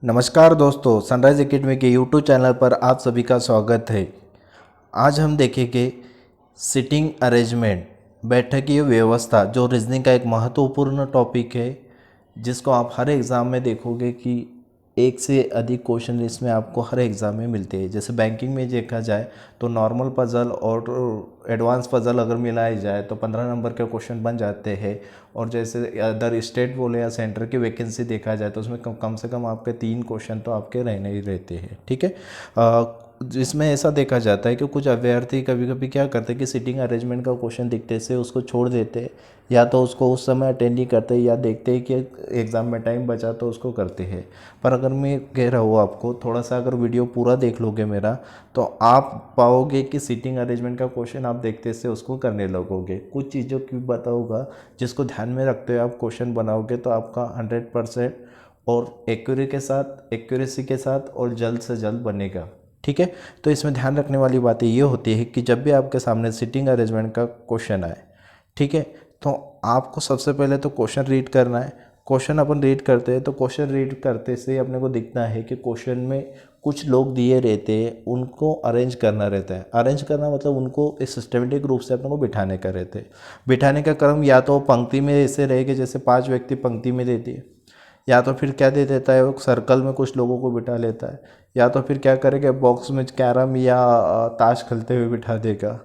नमस्कार दोस्तों, sunrise academy के यूट्यूब चैनल पर आप सभी का स्वागत है। आज हम देखेंगे सिटिंग अरेंजमेंट, बैठक की व्यवस्था, जो रीजनिंग का एक महत्वपूर्ण टॉपिक है, जिसको आप हर एग्ज़ाम में देखोगे कि एक से अधिक क्वेश्चन इसमें आपको हर एग्ज़ाम में मिलते हैं। जैसे बैंकिंग में देखा जाए तो नॉर्मल पजल और एडवांस पजल अगर मिलाए जाए तो 15 नंबर के क्वेश्चन बन जाते हैं। और जैसे अदर स्टेट बोले या सेंटर की वैकेंसी देखा जाए तो उसमें कम से कम आपके 3 क्वेश्चन तो आपके रहने ही रहते हैं। ठीक है। जिसमें ऐसा देखा जाता है कि कुछ अभ्यर्थी कभी कभी क्या करते हैं कि सिटिंग अरेंजमेंट का क्वेश्चन दिखते से उसको छोड़ देते हैं, या तो उसको उस समय अटेंड नहीं करते, या देखते हैं कि एग्ज़ाम में टाइम बचा तो उसको करते हैं। पर अगर मैं कह रहा हूँ आपको, थोड़ा सा अगर वीडियो पूरा देख लोगे मेरा, तो आप पाओगे कि सिटिंग अरेंजमेंट का क्वेश्चन आप देखते से उसको करने लगोगे। कुछ चीज़ों की बताऊँगा जिसको ध्यान में रखते हुए आप क्वेश्चन बनाओगे तो आपका 100% और एक्यूरेसी के साथ और जल्द से जल्द बनेगा। ठीक है। तो इसमें ध्यान रखने वाली बातें ये होती है कि जब भी आपके सामने सिटिंग अरेंजमेंट का क्वेश्चन आए, ठीक है, तो आपको सबसे पहले तो क्वेश्चन रीड करना है। क्वेश्चन अपन रीड करते हैं तो क्वेश्चन रीड करते से अपने को दिखता है कि क्वेश्चन में कुछ लोग दिए रहते हैं, उनको अरेंज करना रहता है। अरेंज करना मतलब उनको एक सिस्टमेटिक रूप से अपने को बिठाने का रहता है। बिठाने का क्रम या तो पंक्ति में ऐसे रहेगा, जैसे 5 व्यक्ति पंक्ति में देती है, या तो फिर क्या दे देता है वो सर्कल में कुछ लोगों को बिठा लेता है, या तो फिर क्या करेगा बॉक्स में कैरम या ताश खेलते हुए बिठा देगा,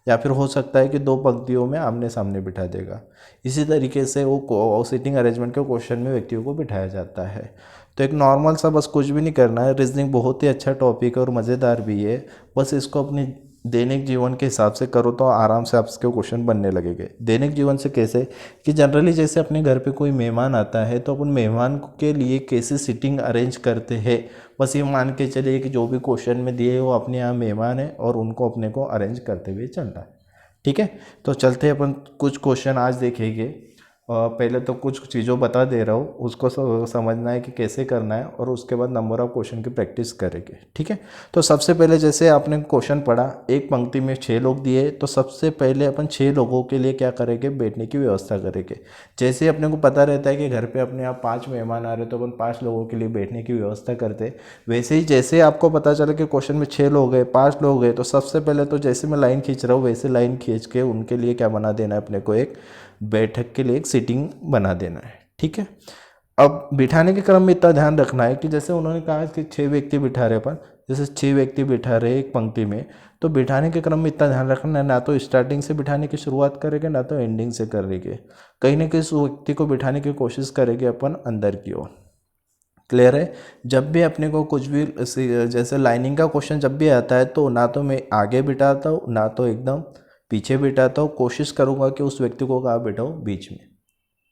या फिर हो सकता है कि 2 पंक्तियों में आमने सामने बिठा देगा। इसी तरीके से वो सीटिंग अरेंजमेंट के क्वेश्चन में व्यक्तियों को बिठाया जाता है। तो एक नॉर्मल सा बस कुछ भी नहीं करना है। रीजनिंग बहुत ही अच्छा टॉपिक है और मज़ेदार भी है। बस इसको अपनी दैनिक जीवन के हिसाब से करो तो आराम से आपके क्वेश्चन बनने लगेंगे। दैनिक जीवन से कैसे कि जनरली जैसे अपने घर पे कोई मेहमान आता है तो अपन मेहमान के लिए कैसे सिटिंग अरेंज करते हैं, बस ये मान के चलिए कि जो भी क्वेश्चन में दिए वो अपने यहाँ मेहमान है और उनको अपने को अरेंज करते हुए चलना है। ठीक है। तो चलते अपन कुछ क्वेश्चन आज देखेंगे। पहले तो कुछ चीज़ों बता दे रहा हूँ, उसको समझना है कि कैसे करना है, और उसके बाद नंबर ऑफ क्वेश्चन की प्रैक्टिस करेंगे। ठीक है। तो सबसे पहले जैसे आपने क्वेश्चन पढ़ा, एक पंक्ति में 6 लोग दिए, तो सबसे पहले अपन 6 लोगों के लिए क्या करेंगे, बैठने की व्यवस्था करेंगे। जैसे अपने को पता रहता है कि घर पे अपने यहाँ 5 मेहमान आ रहे तो अपन 5 लोगों के लिए बैठने की व्यवस्था करते, वैसे ही जैसे आपको पता चला कि क्वेश्चन में 6 लोग हैं, 5 लोग हैं, तो सबसे पहले तो जैसे मैं लाइन खींच रहा हूँ वैसे लाइन खींच के उनके लिए क्या बना देना है, अपने को एक बैठक के लिए एक सीटिंग बना देना है। ठीक है। अब बिठाने के क्रम में इतना ध्यान रखना है कि जैसे उन्होंने कहा कि 6 व्यक्ति बिठा रहे अपन, जैसे 6 व्यक्ति बिठा रहे एक पंक्ति में, तो बिठाने के क्रम में इतना ध्यान रखना है, ना तो स्टार्टिंग से बिठाने की शुरुआत करेंगे ना तो एंडिंग से करेंगे। कहीं ना कहीं उस व्यक्ति को बिठाने की कोशिश करेंगे अपन अंदर की ओर। क्लियर है। जब भी अपने को कुछ भी जैसे लाइनिंग का क्वेश्चन जब भी आता है तो ना तो मैं आगे बिठाता हूँ ना तो एकदम पीछे बिठाता हूँ, कोशिश करूँगा कि उस व्यक्ति को कहाँ बिठाऊँ, बीच में।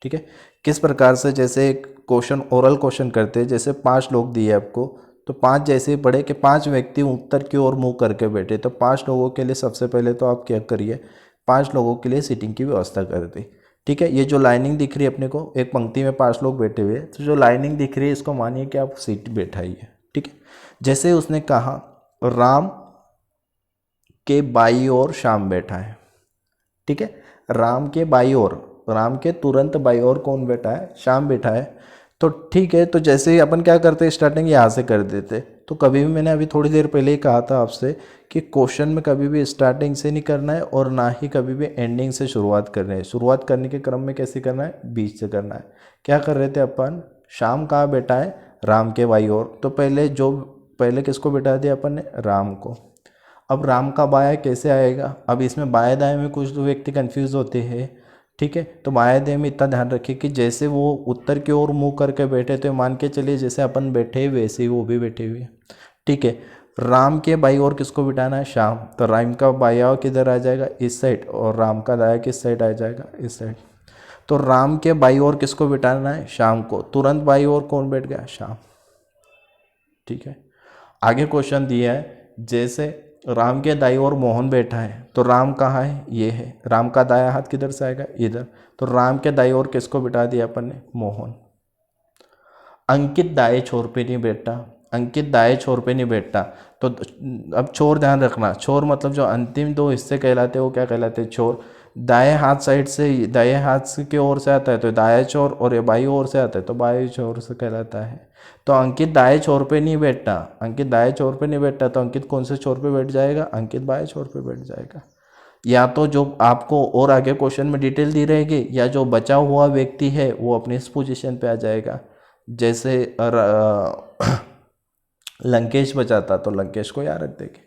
ठीक है। किस प्रकार से, जैसे एक क्वेश्चन ओरल क्वेश्चन करते हैं, जैसे 5 लोग दिए आपको, तो 5 जैसे ही पढ़े कि 5 व्यक्ति उत्तर की ओर मुँह करके बैठे, तो 5 लोगों के लिए सबसे पहले तो आप क्या करिए, 5 लोगों के लिए सीटिंग की व्यवस्था कर दें। ठीक है। ये जो लाइनिंग दिख रही है अपने को, एक पंक्ति में 5 लोग बैठे हुए हैं, तो जो लाइनिंग दिख रही है इसको मानिए कि आप सीट बैठाइए। ठीक है। जैसे उसने कहा राम के बाई ओर श्याम बैठा है। ठीक है। राम के बाई ओर, राम के तुरंत बाई ओर कौन बैठा है, श्याम बैठा है। तो ठीक है, तो जैसे ही अपन क्या करते हैं, स्टार्टिंग यहाँ से कर देते। तो कभी भी मैंने अभी थोड़ी देर पहले ही कहा था आपसे कि क्वेश्चन में कभी भी स्टार्टिंग से नहीं करना है और ना ही कभी भी एंडिंग से शुरुआत करनी है। शुरुआत करने के क्रम में कैसे करना है, बीच से करना है। क्या कर रहे थे अपन, शाम कहाँ बैठा है, राम के बाई ओर, तो पहले किसको बैठा दिया अपन ने, राम को। अब राम का बाया कैसे आएगा, अब इसमें बाएं दाएं में कुछ व्यक्ति कंफ्यूज होते हैं। ठीक है। तो बाएं दाएं में इतना ध्यान रखिए कि जैसे वो उत्तर की ओर मुंह करके बैठे, तो मान के चलिए जैसे अपन बैठे वैसे ही वो भी बैठे हुए। ठीक है। राम के बाई ओर किसको बिठाना है, श्याम, तो राम का बाया किधर आ जाएगा, इस साइड, और राम का दाया किस साइड आ जाएगा, इस साइड। तो राम के बाई ओर किसको बिठाना है, श्याम को। तुरंत बाई ओर कौन बैठ गया, श्याम। ठीक है। आगे क्वेश्चन दिया है, जैसे राम के दाई ओर मोहन बैठा है, तो राम कहाँ है, ये है, राम का दाया हाथ किधर से आएगा, इधर। तो राम के दाई ओर किसको बिठा दिया अपन ने, मोहन। अंकित दाएं छोर पे नहीं बैठा, अंकित दाएं छोर पे नहीं बैठता। तो अब छोर ध्यान रखना, छोर मतलब जो अंतिम 2 हिस्से कहलाते हैं वो क्या कहलाते हैं, छोर। दाएं हाथ साइड से, दाएं हाथ की ओर से आता है तो दाएं छोर, और ये बाईं ओर से आता है तो बाईं छोर से कहलाता है। तो अंकित दाएं छोर पे नहीं बैठता, अंकित दाएं छोर पे नहीं बैठता, तो अंकित कौन से छोर पे बैठ जाएगा? अंकित बाएं छोर पे बैठ जाएगा। या तो जो आपको और आगे क्वेश्चन में डिटेल दी रहेगी, या जो बचा हुआ व्यक्ति है वो अपनी इस पोजीशन पे आ जाएगा। जैसे लंकेश बचा था तो लंकेश को यहाँ रख देंगे।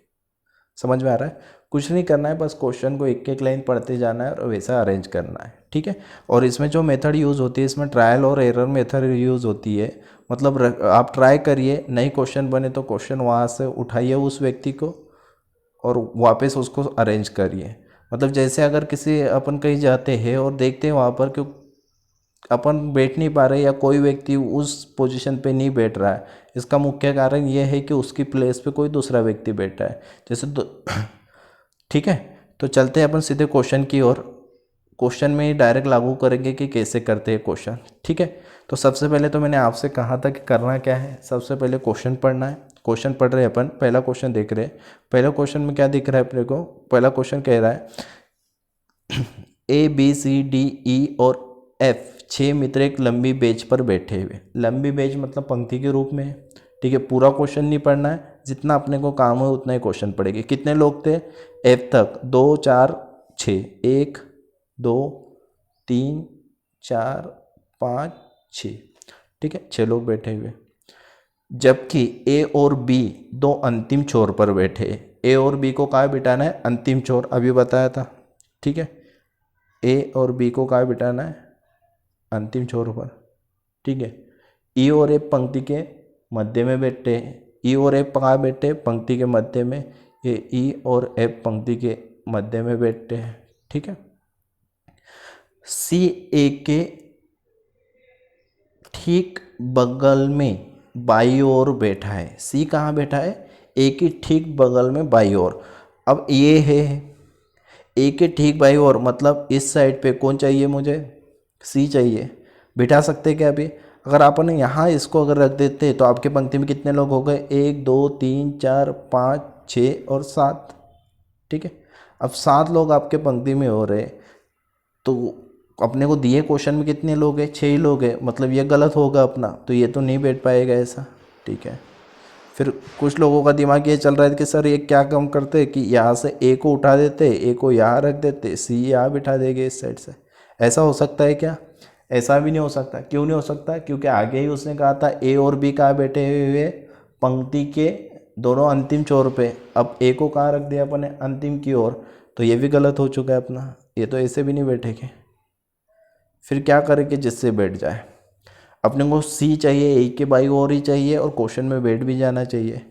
समझ में आ रहा है? कुछ नहीं करना है, बस क्वेश्चन को एक एक लाइन पढ़ते जाना है और वैसा अरेंज करना है, ठीक है। और इसमें जो मेथड यूज़ होती है, इसमें ट्रायल और एरर मेथड यूज़ होती है। मतलब आप ट्राई करिए, नई क्वेश्चन बने तो क्वेश्चन वहाँ से उठाइए उस व्यक्ति को और वापस उसको अरेंज करिए। मतलब जैसे अगर किसी अपन कहीं जाते हैं और देखते हैं वहाँ पर क्यों अपन बैठ नहीं पा रहे या कोई व्यक्ति उस पोजीशन पे नहीं बैठ रहा है, इसका मुख्य कारण ये है कि उसकी प्लेस पे कोई दूसरा व्यक्ति बैठा है। जैसे ठीक है, तो चलते हैं अपन सीधे क्वेश्चन की ओर। क्वेश्चन में ही डायरेक्ट लागू करेंगे कि कैसे करते हैं क्वेश्चन, ठीक है। तो सबसे पहले तो मैंने आपसे कहा था कि करना क्या है, सबसे पहले क्वेश्चन पढ़ना है। क्वेश्चन पढ़ रहे हैं अपन, पहला क्वेश्चन देख रहे हैं। पहला क्वेश्चन में क्या दिख रहा है अपने को? पहला क्वेश्चन कह रहा है ए बी सी डी ई और एफ 6 मित्र एक लंबी बेंच पर बैठे हुए। लंबी बेंच मतलब पंक्ति के रूप में है, ठीक है। पूरा क्वेश्चन नहीं पढ़ना है, जितना अपने को काम है उतना ही क्वेश्चन पढ़ेंगे। कितने लोग थे एफ तक? 2 4 6, 1 2 3 4 5 6, ठीक है, 6 लोग बैठे हुए। जबकि ए और बी दो अंतिम छोर पर बैठे। ए और बी को कहाँ बिठाना है? अंतिम छोर, अभी बताया था, ठीक है। ए और बी को कहाँ बिठाना है? अंतिम छोर पर, ठीक है। ई और एफ पंक्ति के मध्य में बैठे हैं। ई और एफ कहाँ बैठे? पंक्ति के मध्य में। ये ई और एफ पंक्ति के मध्य में बैठते हैं, ठीक है। सी ए के ठीक बगल में बाई ओर बैठा है। सी कहाँ बैठा है? ए के ठीक बगल में बाई ओर। अब ये है ए के ठीक बाई ओर, मतलब इस साइड पे कौन चाहिए मुझे? सी चाहिए। बिठा सकते क्या अभी? अगर आपने यहाँ इसको अगर रख देते तो आपके पंक्ति में कितने लोग हो गए? 1 2 3 4 5 6 और 7, ठीक है। अब 7 लोग आपके पंक्ति में हो रहे, तो अपने को दिए क्वेश्चन में कितने लोग हैं? 6 ही लोग हैं, मतलब ये गलत होगा अपना, तो ये तो नहीं बैठ पाएगा ऐसा, ठीक है। फिर कुछ लोगों का दिमाग ये चल रहा है कि सर ये क्या काम करते कि यहाँ से ए को उठा देते, ए को यहाँ रख देते, सी यहाँ बिठा देंगे इस साइड से। ऐसा हो सकता है क्या? ऐसा भी नहीं हो सकता। क्यों नहीं हो सकता? क्योंकि आगे ही उसने कहा था ए और बी कहाँ बैठे हुए? पंक्ति के दोनों अंतिम छोर पे। अब ए को कहाँ रख दिया अपने? अंतिम की ओर, तो ये भी गलत हो चुका है अपना। ये तो ऐसे भी नहीं बैठेंगे। फिर क्या करेंगे जिससे बैठ जाए? अपने को सी चाहिए, ए के बाई ओर ही चाहिए और क्वेश्चन में बैठ भी जाना चाहिए।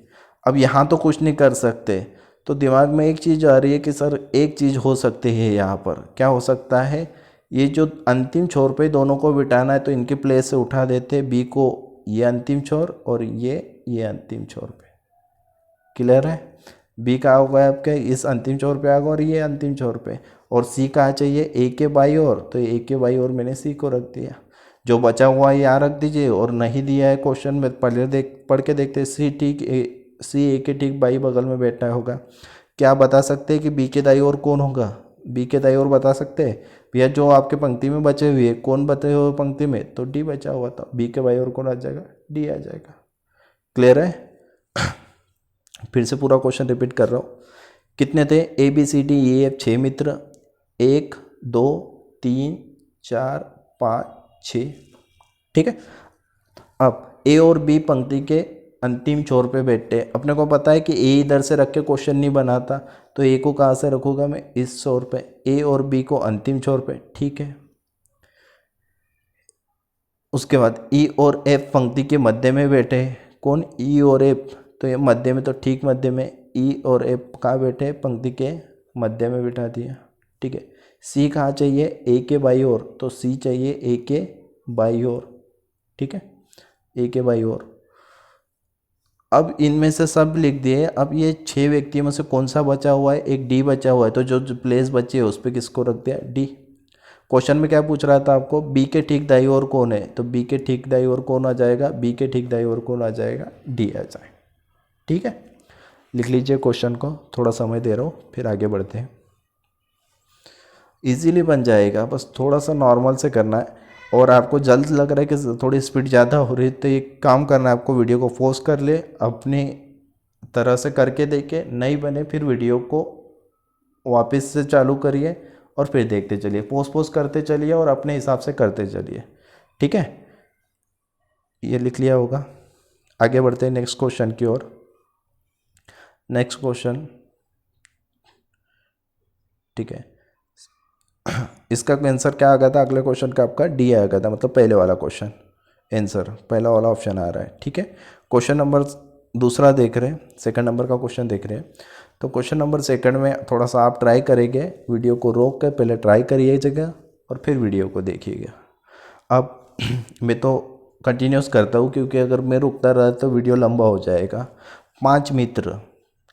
अब यहाँ तो कुछ नहीं कर सकते, तो दिमाग में एक चीज़ आ रही है कि सर एक चीज़ हो सकती है यहाँ पर। क्या हो सकता है? ये जो अंतिम छोर पे दोनों को बिठाना है तो इनके प्लेस से उठा देते, बी को ये अंतिम छोर और ये अंतिम छोर पे। क्लियर है? बी कहाँ होगा आपके? इस अंतिम छोर पे आएगा और ये अंतिम छोर पे। और सी कहाँ चाहिए? ए के बाई ओर, तो ए के बाई ओर मैंने सी को रख दिया। जो बचा हुआ है यहाँ रख दीजिए, और नहीं दिया है क्वेश्चन में, पहले पढ़ के देखते हैं। सी ए के ठीक बाई बगल में बैठा होगा। क्या बता सकते हैं कि बी के दाई ओर कौन होगा? बी के दाई ओर बता सकते हैं भैया? जो आपके पंक्ति में बचे हुए, कौन बचे हुए पंक्ति में? तो डी बचा हुआ था। बी के बाई ओर कौन आ जाएगा? डी आ जाएगा। क्लियर है? फिर से पूरा क्वेश्चन रिपीट कर रहा हूँ। कितने थे? A B C D E F 6 मित्र, 1 2 3 4 5 6, ठीक है। अब ए और बी पंक्ति के अंतिम छोर पे बैठे। अपने को पता है कि ए इधर से रख के क्वेश्चन नहीं बनाता, तो ए को कहाँ से रखूँगा मैं? इस छोर पे। ए और बी को अंतिम छोर पे, ठीक है। उसके बाद ई और एफ पंक्ति के मध्य में बैठे। कौन? ई और एफ, तो ये मध्य में, तो ठीक मध्य में। ई और एफ कहाँ बैठे? पंक्ति के मध्य में बिठा दिया, ठीक है। सी कहाँ चाहिए? ए के बाई ओर, तो सी चाहिए ए के बाई ओर, ठीक है, ए के बाई ओर। अब इनमें से सब लिख दिए। अब ये 6 व्यक्तियों में से कौन सा बचा हुआ है? एक डी बचा हुआ है, तो जो प्लेस बची है उस पर किसको रख दिया? डी। क्वेश्चन में क्या पूछ रहा था आपको? बी के ठीक दाई ओर कौन है? तो बी के ठीक दाई ओर कौन आ जाएगा? बी के ठीक दाई ओर कौन आ जाएगा? डी आ जाए, ठीक है। लिख लीजिए क्वेश्चन को, थोड़ा समय दे रहा हूँ, फिर आगे बढ़ते हैं। इजीली बन जाएगा, बस थोड़ा सा नॉर्मल से करना है। और आपको जल्द लग रहा है कि थोड़ी स्पीड ज़्यादा हो रही है, तो एक काम करना है आपको, वीडियो को पॉज कर ले, अपनी तरह से करके देखे, नहीं बने फिर वीडियो को वापस से चालू करिए और फिर देखते चलिए, पॉज करते चलिए और अपने हिसाब से करते चलिए। ठीक है, ये लिख लिया होगा। आगे बढ़ते हैं नेक्स्ट क्वेश्चन की ओर। नेक्स्ट क्वेश्चन, ठीक है, इसका आंसर क्या आ गया था अगले क्वेश्चन का? आपका डी आ गया था, मतलब पहले वाला क्वेश्चन आंसर, पहला वाला ऑप्शन आ रहा है। ठीक है, क्वेश्चन नंबर दूसरा देख रहे हैं, सेकंड नंबर का क्वेश्चन देख रहे हैं। तो क्वेश्चन नंबर सेकंड में थोड़ा सा आप ट्राई करेंगे, वीडियो को रोक कर पहले ट्राई करिए जगह और फिर वीडियो को देखिएगा। अब मैं तो कंटिन्यूस करता हूँ, क्योंकि अगर मैं रुकता रहा तो वीडियो लंबा हो जाएगा। 5 मित्र,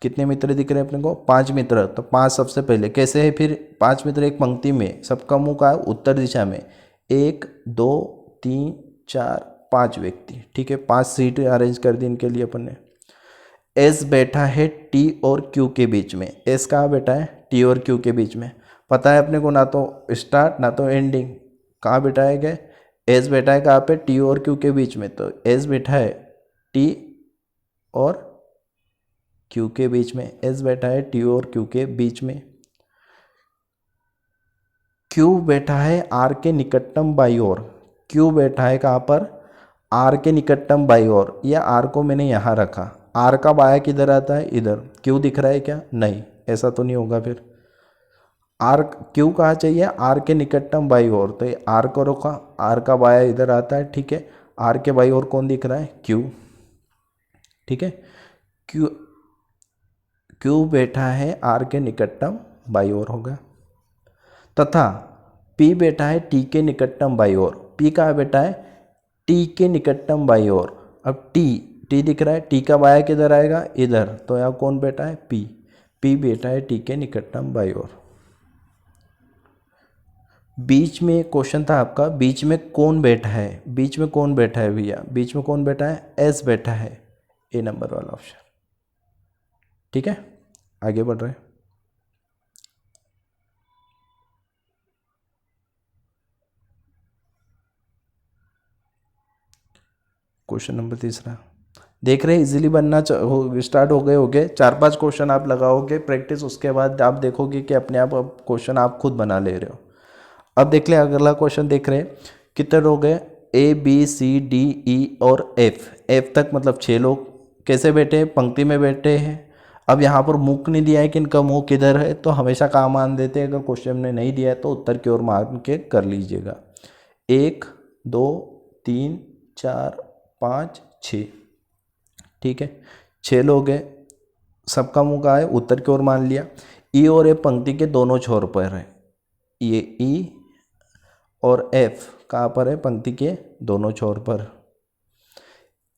कितने मित्र दिख रहे हैं अपने को? 5 मित्र। तो 5 सबसे पहले कैसे है? फिर 5 मित्र एक पंक्ति में, सबका मुंह का उत्तर दिशा में, 1 2 3 4 5 व्यक्ति। ठीक है, 5 सीट अरेंज कर दी इनके लिए अपन ने। एस बैठा है टी और क्यू के बीच में। एस कहाँ बैठा है? टी और क्यू के बीच में। पता है अपने को, ना तो स्टार्ट ना तो एंडिंग। कहाँ बैठा है? क्या एस बैठा है कहाँ पे? टी और क्यू के बीच में। तो एस बैठा है टी और क्यू के बीच में। एस बैठा है टी और क्यू के बीच में। क्यू बैठा है आर के निकटतम बाई ओर। क्यू बैठा है कहाँ पर? आर के निकटतम बाई ओर। या आर को मैंने यहाँ रखा। आर का बाया किधर आता है? इधर। क्यू दिख रहा है क्या? नहीं, ऐसा तो नहीं होगा। फिर आर, क्यू कहाँ चाहिए? आर के निकटतम बाई ओर। तो ये आर को रोका, आर का बाया इधर आता है। ठीक है, आर के बाई ओर कौन दिख रहा है? क्यू। ठीक है, क्यू, क्यू बैठा है आर के निकटतम बाई ओर होगा। तथा P बैठा है टी के निकटतम बाई ओर। P कहाँ बैठा है? टी के निकटतम बाई ओर। अब टी दिख रहा है, टी का बाया किधर आएगा? इधर। तो यहाँ कौन बैठा है? P बैठा है टी के निकटतम बाई ओर। बीच में क्वेश्चन था आपका, बीच में कौन बैठा है? बीच में कौन बैठा है भैया? बीच में कौन बैठा है? एस बैठा है, ए नंबर वाला ऑप्शन। ठीक है, आगे बढ़ रहे हैं। क्वेश्चन नंबर तीसरा देख रहे हैं, इजीली बनना स्टार्ट हो गए होंगे। 4-5 क्वेश्चन आप लगाओगे प्रैक्टिस, उसके बाद आप देखोगे कि अपने आप क्वेश्चन आप खुद बना ले रहे हो। अब देख ले अगला क्वेश्चन देख रहे हैं, कितने लोग हैं? ए बी सी डी ई और एफ तक, मतलब 6 लोग। कैसे बैठे हैं? पंक्ति में बैठे हैं। अब यहाँ पर मुख नहीं दिया है कि इनका मुंह किधर है, तो हमेशा कहाँ मान देते हैं? अगर क्वेश्चन में नहीं दिया है तो उत्तर की ओर मान के कर लीजिएगा। 1 2 3 4 5 6। ठीक है, 6 लोग हैं, सबका मुंह कहाँ है? उत्तर की ओर मान लिया। ई और एफ पंक्ति के दोनों छोर पर है। ये ई और एफ कहाँ पर है? पंक्ति के दोनों छोर पर।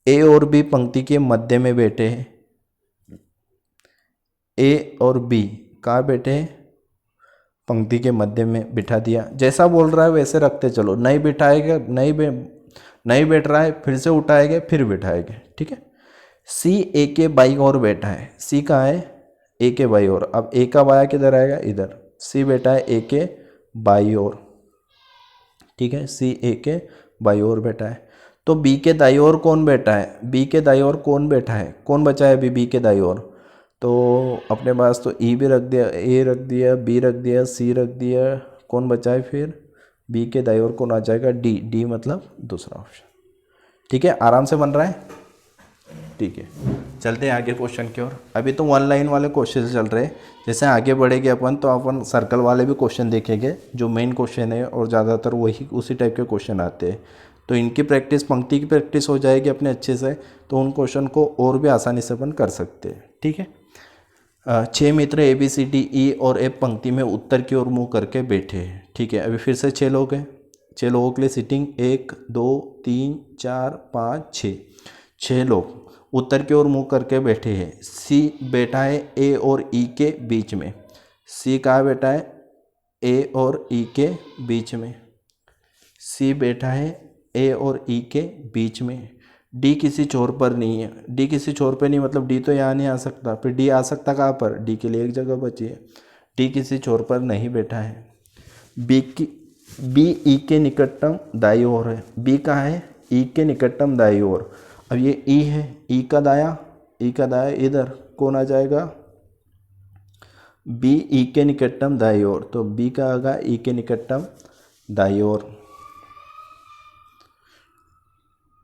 ए और बी पंक्ति के मध्य में बैठे हैं। ए और बी कहाँ बैठे हैं? पंक्ति के मध्य में बिठा दिया। जैसा बोल रहा है वैसे रखते चलो, नहीं बिठाएगा, नहीं बैठ रहा है फिर से उठाएंगे फिर बिठाएंगे। ठीक है, सी ए के बाई ओर बैठा है। सी कहाँ है? ए के बाई ओर। अब ए का बाया किधर आएगा? इधर। सी बैठा है ए के बाई ओर। ठीक है, सी ए के बाई ओर बैठा है। तो बी के दाई ओर कौन बैठा है? बी के दाई ओर कौन बैठा है? कौन बचा है अभी बी के दाई ओर? तो अपने पास तो ई भी रख दिया, ए रख दिया, बी रख दिया, सी रख दिया, कौन बचा है फिर? बी के दाई ओर कौन आ जाएगा? डी मतलब दूसरा ऑप्शन। ठीक है, आराम से बन रहा है। ठीक है, चलते हैं आगे क्वेश्चन की ओर। अभी तो 1 लाइन वाले क्वेश्चन चल रहे हैं, जैसे आगे बढ़ेंगे अपन तो अपन सर्कल वाले भी क्वेश्चन देखेंगे, जो मेन क्वेश्चन है, और ज़्यादातर वही उसी टाइप के क्वेश्चन आते हैं। तो इनकी प्रैक्टिस, पंक्ति की प्रैक्टिस हो जाएगी अपने अच्छे से, तो उन क्वेश्चन को और भी आसानी से अपन कर सकते हैं। ठीक है, 6 मित्र ए बी सी डी ई और एफ पंक्ति में उत्तर की ओर मुँह करके बैठे हैं। ठीक है, अभी फिर से 6 लोग हैं। 6 लोगों के लिए सीटिंग 1 2 3 4 5 6। 6 लोग उत्तर की ओर मुँह करके बैठे हैं। सी बैठा है ए और ई के बीच में। सी कहाँ बैठा है? ए और ई के बीच में। सी बैठा है ए और ई के बीच में। डी किसी छोर पर नहीं है। डी किसी छोर पर नहीं मतलब डी तो यहाँ नहीं आ सकता, फिर डी आ सकता कहाँ पर? डी के लिए एक जगह बची है। डी किसी छोर पर नहीं बैठा है। बी ई के निकटतम दाई ओर है। बी कहाँ है? ई के निकटतम दाई ओर। अब ये ई है, ई का दाया इधर कौन आ जाएगा? बी ई के निकटतम दाई ओर, तो बी का आएगा ई के निकटतम दाई ओर।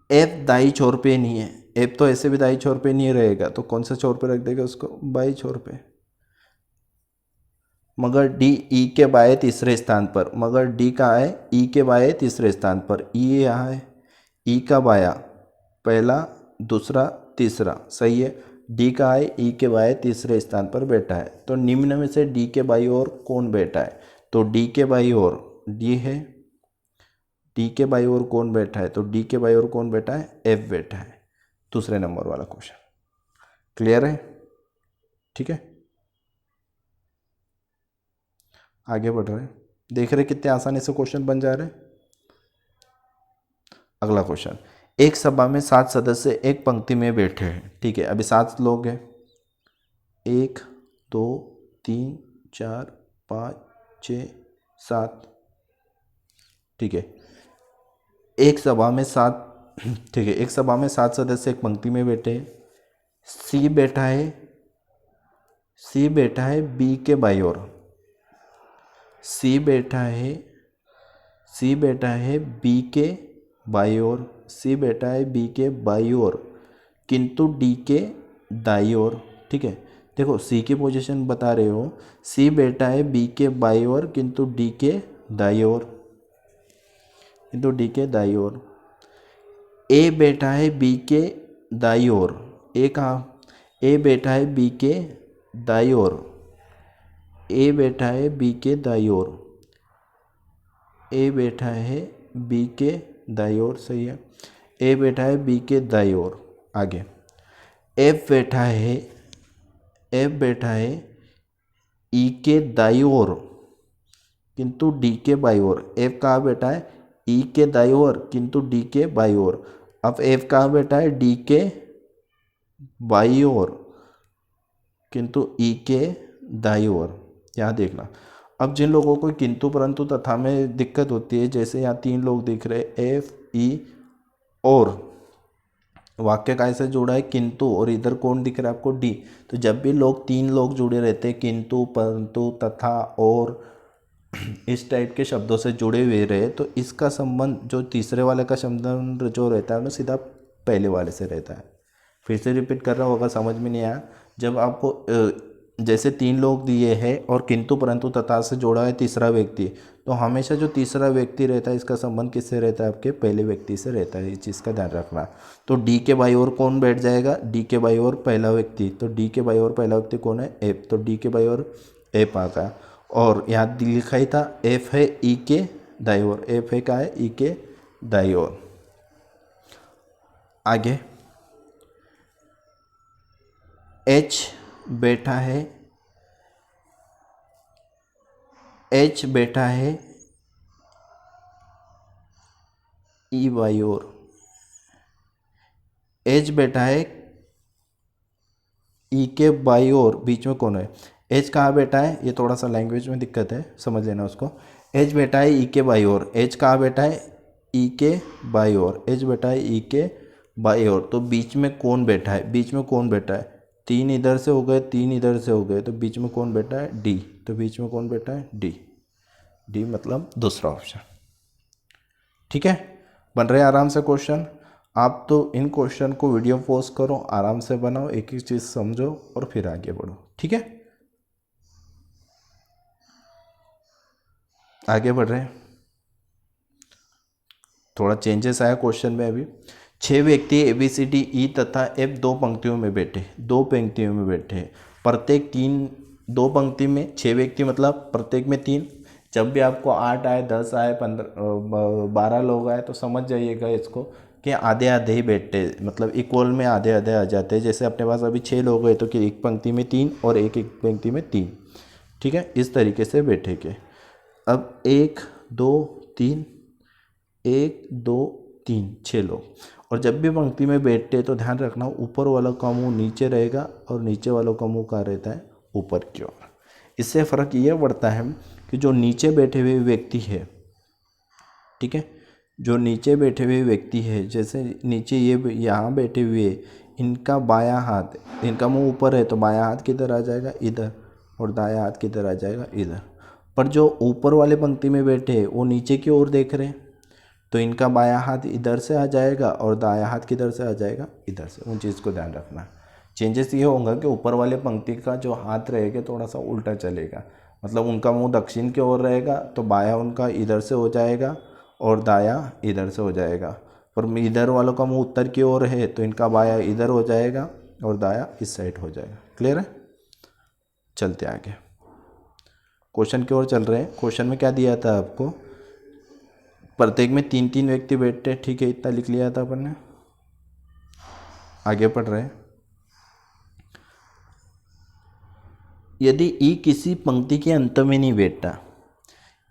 एफ दाई छोर पे नहीं है, एफ तो ऐसे भी दाई छोर पे नहीं रहेगा, तो कौन सा छोर पे रख देगा उसको? बाई छोर पे। मगर डी ई के बाएं तीसरे स्थान पर, मगर डी कहाँ है? ई के बाएं तीसरे स्थान पर। ई यहाँ है, ई का बाया पहला, दूसरा, तीसरा, सही है। डी का है? ई के बाएं तीसरे स्थान पर बैठा है। तो निम्न में से डी के बाई ओर कौन बैठा है? तो डी के बाई ओर डी है, डी के बाई ओर कौन बैठा है? तो डी के बाई ओर कौन बैठा है? एफ बैठा है। दूसरे नंबर वाला क्वेश्चन क्लियर है? ठीक है, आगे बढ़ रहे हैं। देख रहे कितने आसानी से क्वेश्चन बन जा रहे हैं। अगला क्वेश्चन, एक सभा में 7 सदस्य एक पंक्ति में बैठे हैं। ठीक है, अभी 7 लोग हैं, 1 2 3 4 5 6 7। ठीक है, एक सभा में 7 ठीक है, एक सभा में 7 सदस्य एक पंक्ति में बैठे हैं। सी बैठा है बी के बाई ओर। सी बैठा है बी के बाई ओर। सी बैठा है बी के बाई ओर, किंतु डी के दाई ओर। ठीक है, देखो सी की पोजीशन बता रहे हो। सी बैठा है बी के बाई ओर, किंतु डी के दाई ओर, ए बैठा है बी के दाई ओर। ए कहाँ? ए बैठा है बी के दाई ओर। ए बैठा है बी के दाई ओर। ए बैठा है बी के दाई ओर, सही है। ए बैठा है बी के दाई ओर। आगे एफ बैठा है ई के दाई ओर, किंतु डी के बाई ओर। एफ कहाँ बैठा है? ई के दाई ओर, किंतु डी के बाई ओर। अब एफ कहाँ बैठा है? डी के बाई ओर, किंतु ई के दाई ओर। यहाँ देखना, अब जिन लोगों को किंतु परंतु तथा में दिक्कत होती है, जैसे यहाँ 3 लोग दिख रहे, एफ ई और, वाक्य कैसे जुड़ा है? किंतु, और इधर कौन दिख रहा है आपको? डी। तो जब भी 3 लोग जुड़े रहते हैं, किंतु परंतु तथा और इस टाइप के शब्दों से जुड़े हुए रहे, तो इसका संबंध जो तीसरे वाले का संबंध जो रहता है ना, सीधा पहले वाले से रहता है। फिर से रिपीट कर रहा हूँ अगर समझ में नहीं आया। जब आपको जैसे 3 लोग दिए हैं और किंतु परंतु तथा से जोड़ा है तीसरा व्यक्ति, तो हमेशा जो तीसरा व्यक्ति रहता है इसका संबंध किससे रहता है? आपके पहले व्यक्ति से रहता है। इस चीज़ का ध्यान रखना। तो डी के बाई ओर कौन बैठ जाएगा? डी के बाई ओर पहला व्यक्ति। तो डी के बाई ओर पहला व्यक्ति कौन है? एफ। तो डी के बाई ओर एफ आ गया। और यहाँ लिखा ही था एफ है ई के दाई ओर। एफ है क्या है? ई के दाई ओर। आगे एच बैठा है ई बाई ओर। एच बैठा है ई के बाई ओर, बीच में कौन है? एच कहाँ बैठा है? ये थोड़ा सा लैंग्वेज में दिक्कत है, समझ लेना उसको। एच बैठा है ई के बाई ओर। एच कहाँ बैठा है? ई के बाई ओर। एच बैठा है ई के बाई ओर। तो बीच में कौन बैठा है? 3 इधर से हो गए, 3 इधर से हो गए, तो बीच में कौन बैठा है? डी। तो बीच में कौन बैठा है? डी। डी मतलब दूसरा ऑप्शन। ठीक है, बन रहे आराम से क्वेश्चन। आप तो इन क्वेश्चन को वीडियो पॉज करो, आराम से बनाओ, एक एक चीज़ समझो और फिर आगे बढ़ो। ठीक है, आगे बढ़ रहे हैं। थोड़ा चेंजेस आया क्वेश्चन में। अभी 6 व्यक्ति ए बी सी डी ई तथा एफ 2 पंक्तियों में बैठे। प्रत्येक 2 पंक्ति में 6 व्यक्ति, मतलब प्रत्येक में 3। जब भी आपको 8 आए, 10 आए, 15 12 लोग आए, तो समझ जाइएगा इसको कि आधे आधे ही बैठते, मतलब इक्वल में आधे आधे आ जाते हैं। जैसे अपने पास अभी 6 लोग हैं, तो कि एक पंक्ति में 3 और एक पंक्ति में 3। ठीक है, इस तरीके से बैठेंगे। अब 1 2 3 1 2 3 6 लोग। और जब भी पंक्ति में बैठते तो ध्यान रखना, ऊपर वालों का मुंह नीचे रहेगा और नीचे वालों का मुंह कहाँ रहता है? ऊपर की ओर। इससे फ़र्क ये पड़ता है कि जो नीचे बैठे हुए व्यक्ति है, ठीक है, जो नीचे बैठे हुए व्यक्ति है, जैसे नीचे ये यहाँ बैठे हुए, इनका बायां हाथ, इनका मुंह ऊपर है तो बायां हाथ किधर आ जाएगा, इधर, और दायां हाथ किधर आ जाएगा, इधर। पर जो ऊपर वाले पंक्ति में बैठे हैं वो नीचे की ओर देख रहे हैं, तो इनका बायां हाथ इधर से आ जाएगा और दायां हाथ किधर से आ जाएगा, इधर से। उन चीज़ को ध्यान रखना। चेंजेस ये होगा कि ऊपर वाले पंक्ति का जो हाथ रहेगा थोड़ा सा उल्टा चलेगा, मतलब उनका मुंह दक्षिण की ओर रहेगा तो बायां उनका इधर से हो जाएगा और दायां इधर से हो जाएगा। पर इधर वालों का मुंह उत्तर की ओर है तो इनका बायां इधर हो जाएगा और दायां इस साइड हो जाएगा। क्लियर है? चलते आगे, क्वेश्चन की ओर चल रहे हैं। क्वेश्चन में क्या दिया था आपको, प्रत्येक में 3-3 व्यक्ति बैठते, ठीक है, इतना लिख लिया था अपन ने। आगे पढ़ रहे हैं। यदि ई किसी पंक्ति के अंत में नहीं बैठता,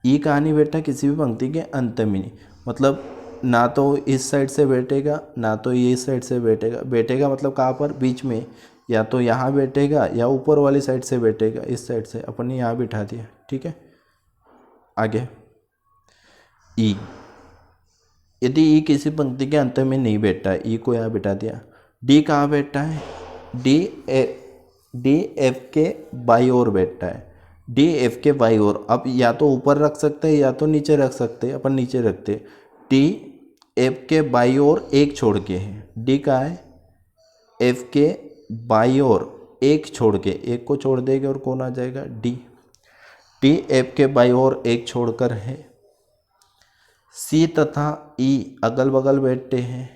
ई कहाँ नहीं बैठता, किसी भी पंक्ति के अंत में नहीं, मतलब ना तो इस साइड से बैठेगा ना तो ये इस साइड से बैठेगा। बैठेगा मतलब कहाँ पर, बीच में, या तो यहाँ बैठेगा या ऊपर वाली साइड से बैठेगा, इस साइड से। अपन ने यहाँ बिठा दिया, ठीक है। आगे ई, यदि ई किसी पंक्ति के अंत में नहीं बैठता, ई को यहाँ बिठा दिया। डी कहाँ बैठता है, डी एफ के बाई ओर बैठता है, डी एफ के बाई ओर। अब या तो ऊपर रख सकते हैं या तो नीचे रख सकते हैं, अपन नीचे रखते। डी एफ के बाई ओर एक छोड़ के है, डी कहाँ है, एफ के बाई ओर एक छोड़ के, एक को छोड़ देंगे और कौन आ जाएगा, डी। डी एफ के बाई ओर एक छोड़कर है। सी तथा ई अगल बगल बैठते हैं।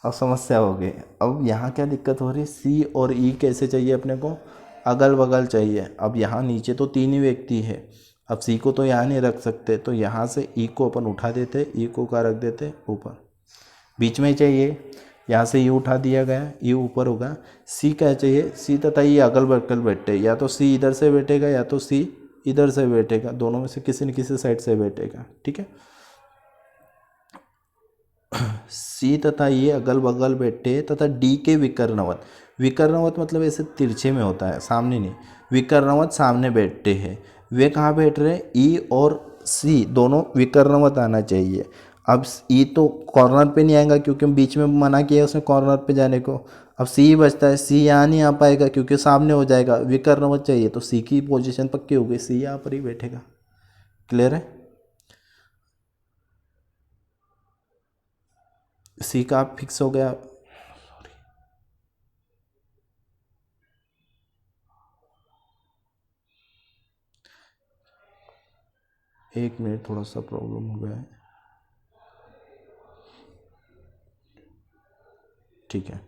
अब समस्या हो गई। अब यहाँ क्या दिक्कत हो रही है, सी और ई कैसे चाहिए अपने को, अगल बगल चाहिए। अब यहाँ नीचे तो 3 ही व्यक्ति है, अब सी को तो यहाँ नहीं रख सकते, तो यहाँ से ई को अपन उठा देते, ई को क्या रख देते, ऊपर, बीच में चाहिए। यहाँ से ई उठा दिया गया, ई ऊपर होगा। सी क्या चाहिए, सी तथा ई अगल बगल बैठे, या तो सी इधर से बैठेगा या तो सी इधर से बैठेगा, दोनों में से किसी न किसी साइड से बैठेगा, ठीक है। सी तथा ये अगल बगल बैठे तथा डी के विकर्णवत, विकर्णवत मतलब ऐसे तिरछे में होता है, सामने नहीं, विकर्णवत सामने बैठते हैं। वे कहाँ बैठ रहे हैं, ई और सी दोनों विकर्णवत आना चाहिए। अब ई तो कॉर्नर पे नहीं आएगा क्योंकि बीच में मना किया है उसने कॉर्नर पे जाने को। अब सी बचता है, सी यहाँ नहीं आ पाएगा क्योंकि सामने हो जाएगा, विकर्णवत चाहिए, तो सी की पोजीशन पक्की हो गई, सी यहाँ पर ही बैठेगा। क्लियर है? सी का फिक्स हो गया। एक मिनट, थोड़ा सा प्रॉब्लम हो गया है, ठीक है,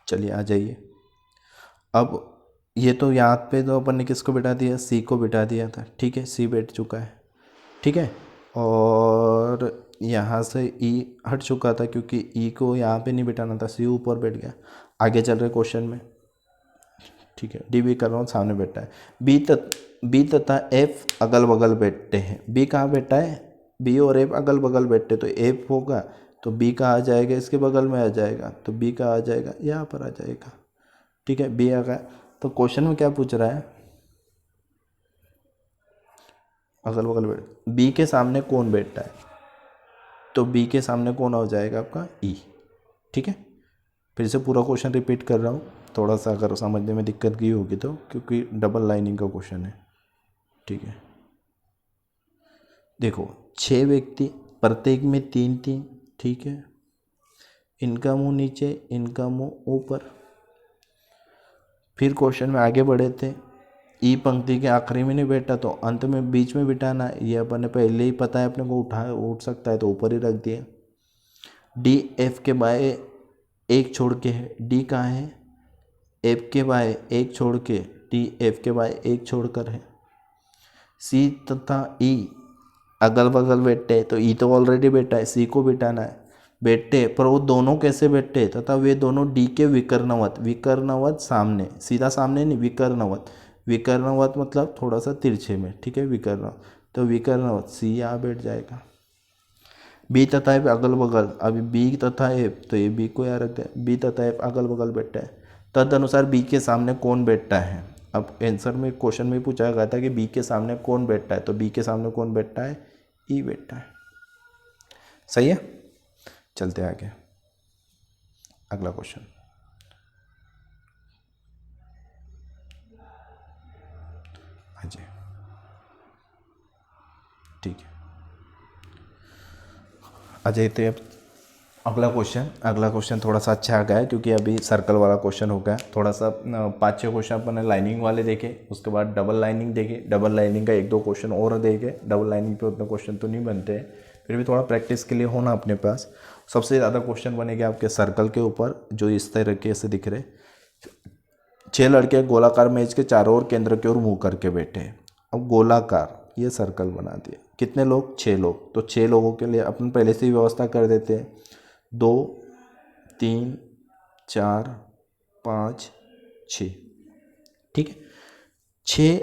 चलिए आ जाइए। अब ये तो यहाँ पे तो अपन ने किसको बिठा दिया, सी को बिठा दिया था, ठीक है, सी बैठ चुका है, ठीक है। और यहाँ से ई हट चुका था क्योंकि ई को यहाँ पे नहीं बिठाना था, सी ऊपर बैठ गया। आगे चल रहे क्वेश्चन में, ठीक है। डी बी कर रहा हूँ, सामने बैठा है। बी तथा एफ अगल बगल बैठते हैं। बी कहाँ बैठा है, बी और एफ अगल बगल बैठते, तो एफ होगा तो बी कहाँ आ जाएगा, इसके बगल में आ जाएगा, तो बी कहाँ आ जाएगा, यहाँ पर आ जाएगा, ठीक है। बी आ गया। तो क्वेश्चन में क्या पूछ रहा है, अगल बगल बैठ, बी के सामने कौन बैठता है, तो बी के सामने कौन हो जाएगा आपका, ई, ठीक है। फिर से पूरा क्वेश्चन रिपीट कर रहा हूँ, थोड़ा सा अगर समझने में दिक्कत की होगी तो, क्योंकि डबल लाइनिंग का क्वेश्चन है, ठीक है। देखो 6 व्यक्ति, प्रत्येक में 3-3, ठीक है। इनका मुंह नीचे, इनका मुंह ऊपर। फिर क्वेश्चन में आगे बढ़े थे, ई पंक्ति के आखिरी में नहीं बैठा तो अंत में बीच में बिठाना है, ये अपन ने पहले ही पता है, अपने को उठ सकता है तो ऊपर ही रख दिया। डी एफ के बाय एक छोड़ के है, डी कहाँ है, एफ के बाय एक छोड़ के, डी एफ के बाय एक छोड़कर है। सी तथा ई अगल बगल बैठे हैं, तो ई तो ऑलरेडी बैठा है, सी को बिठाना है, बैठे, पर वो दोनों कैसे बैठे, तथा वे दोनों डी के विकर्णवत, विकर्णवत सामने, सीधा सामने नहीं, विकर्णवत, विकर्णवत मतलब थोड़ा सा तिरछे में, ठीक है, विकर्णवत, तो विकर्णवत सी यहाँ बैठ जाएगा। बी तथा एफ अगल बगल, अभी बी तथा एफ, तो ये बी को यहाँ रखते हैं, बी तथा एफ अगल बगल बैठा है, तद अनुसार बी के सामने कौन बैठता है, अब आंसर में क्वेश्चन में पूछा गया था कि बी के सामने कौन बैठता है, तो बी के सामने कौन बैठता है, ई बैठता है। सही है, चलते आगे अगला क्वेश्चन। हाँ जी, ठीक है। अजय तो अगला क्वेश्चन थोड़ा सा अच्छा आ गया है, क्योंकि अभी सर्कल वाला क्वेश्चन हो गया। थोड़ा सा 5-6 क्वेश्चन अपन ने लाइनिंग वाले देखे, उसके बाद डबल लाइनिंग देखे, डबल लाइनिंग का 1-2 क्वेश्चन और देखे। डबल लाइनिंग पे उतने क्वेश्चन तो नहीं बनते हैं, फिर भी थोड़ा प्रैक्टिस के लिए होना अपने पास। सबसे ज़्यादा क्वेश्चन बनेगा आपके सर्कल के ऊपर, जो इस तरह के ऐसे दिख रहे। 6 लड़के गोलाकार मेज के चारों ओर केंद्र की ओर मुँह करके बैठे हैं। अब गोलाकार ये सर्कल बना दिया, कितने लोग, 6 लोग। तो 6 लोगों के लिए अपन पहले से ही व्यवस्था कर देते हैं, 2 3 4 5 6, ठीक है। 6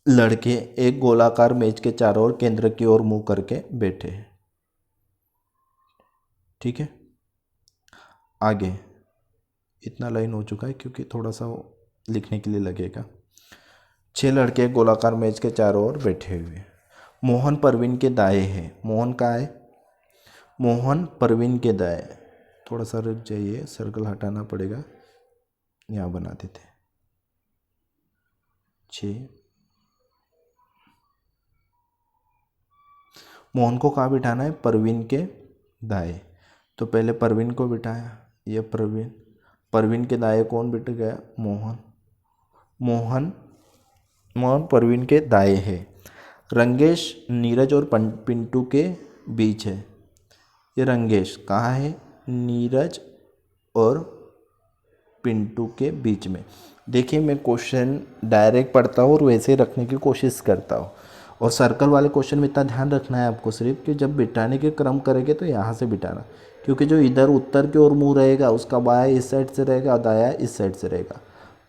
लड़के एक गोलाकार मेज के चारों ओर केंद्र की ओर मुंह करके बैठे हैं, ठीक है। आगे इतना लाइन हो चुका है, क्योंकि थोड़ा सा लिखने के लिए लगेगा। 6 लड़के गोलाकार मेज के चारों ओर बैठे हुए। मोहन परवीन के दाएं है। मोहन का है, मोहन परवीन के दाएं। थोड़ा सा रुक जाइए, सर्कल हटाना पड़ेगा, यहाँ बना देते हैं 6। मोहन को कहाँ बिठाना है, परवीन के दाएं। तो पहले परवीन को बिठाया, ये परवीन, परवीन के दाएं कौन बिठ गया, मोहन। मोहन परवीन के दाएं है। रंगेश नीरज और पिंटू के बीच है। ये रंगेश कहाँ है, नीरज और पिंटू के बीच में। देखिए, मैं क्वेश्चन डायरेक्ट पढ़ता हूँ और वैसे ही रखने की कोशिश करता हूँ। और सर्कल वाले क्वेश्चन में इतना ध्यान रखना है आपको सिर्फ, कि जब बिठाने के क्रम करेंगे तो यहाँ से बिठाना, क्योंकि जो इधर उत्तर की ओर मुँह रहेगा उसका बायां इस साइड से रहेगा, दायां इस साइड से रहेगा।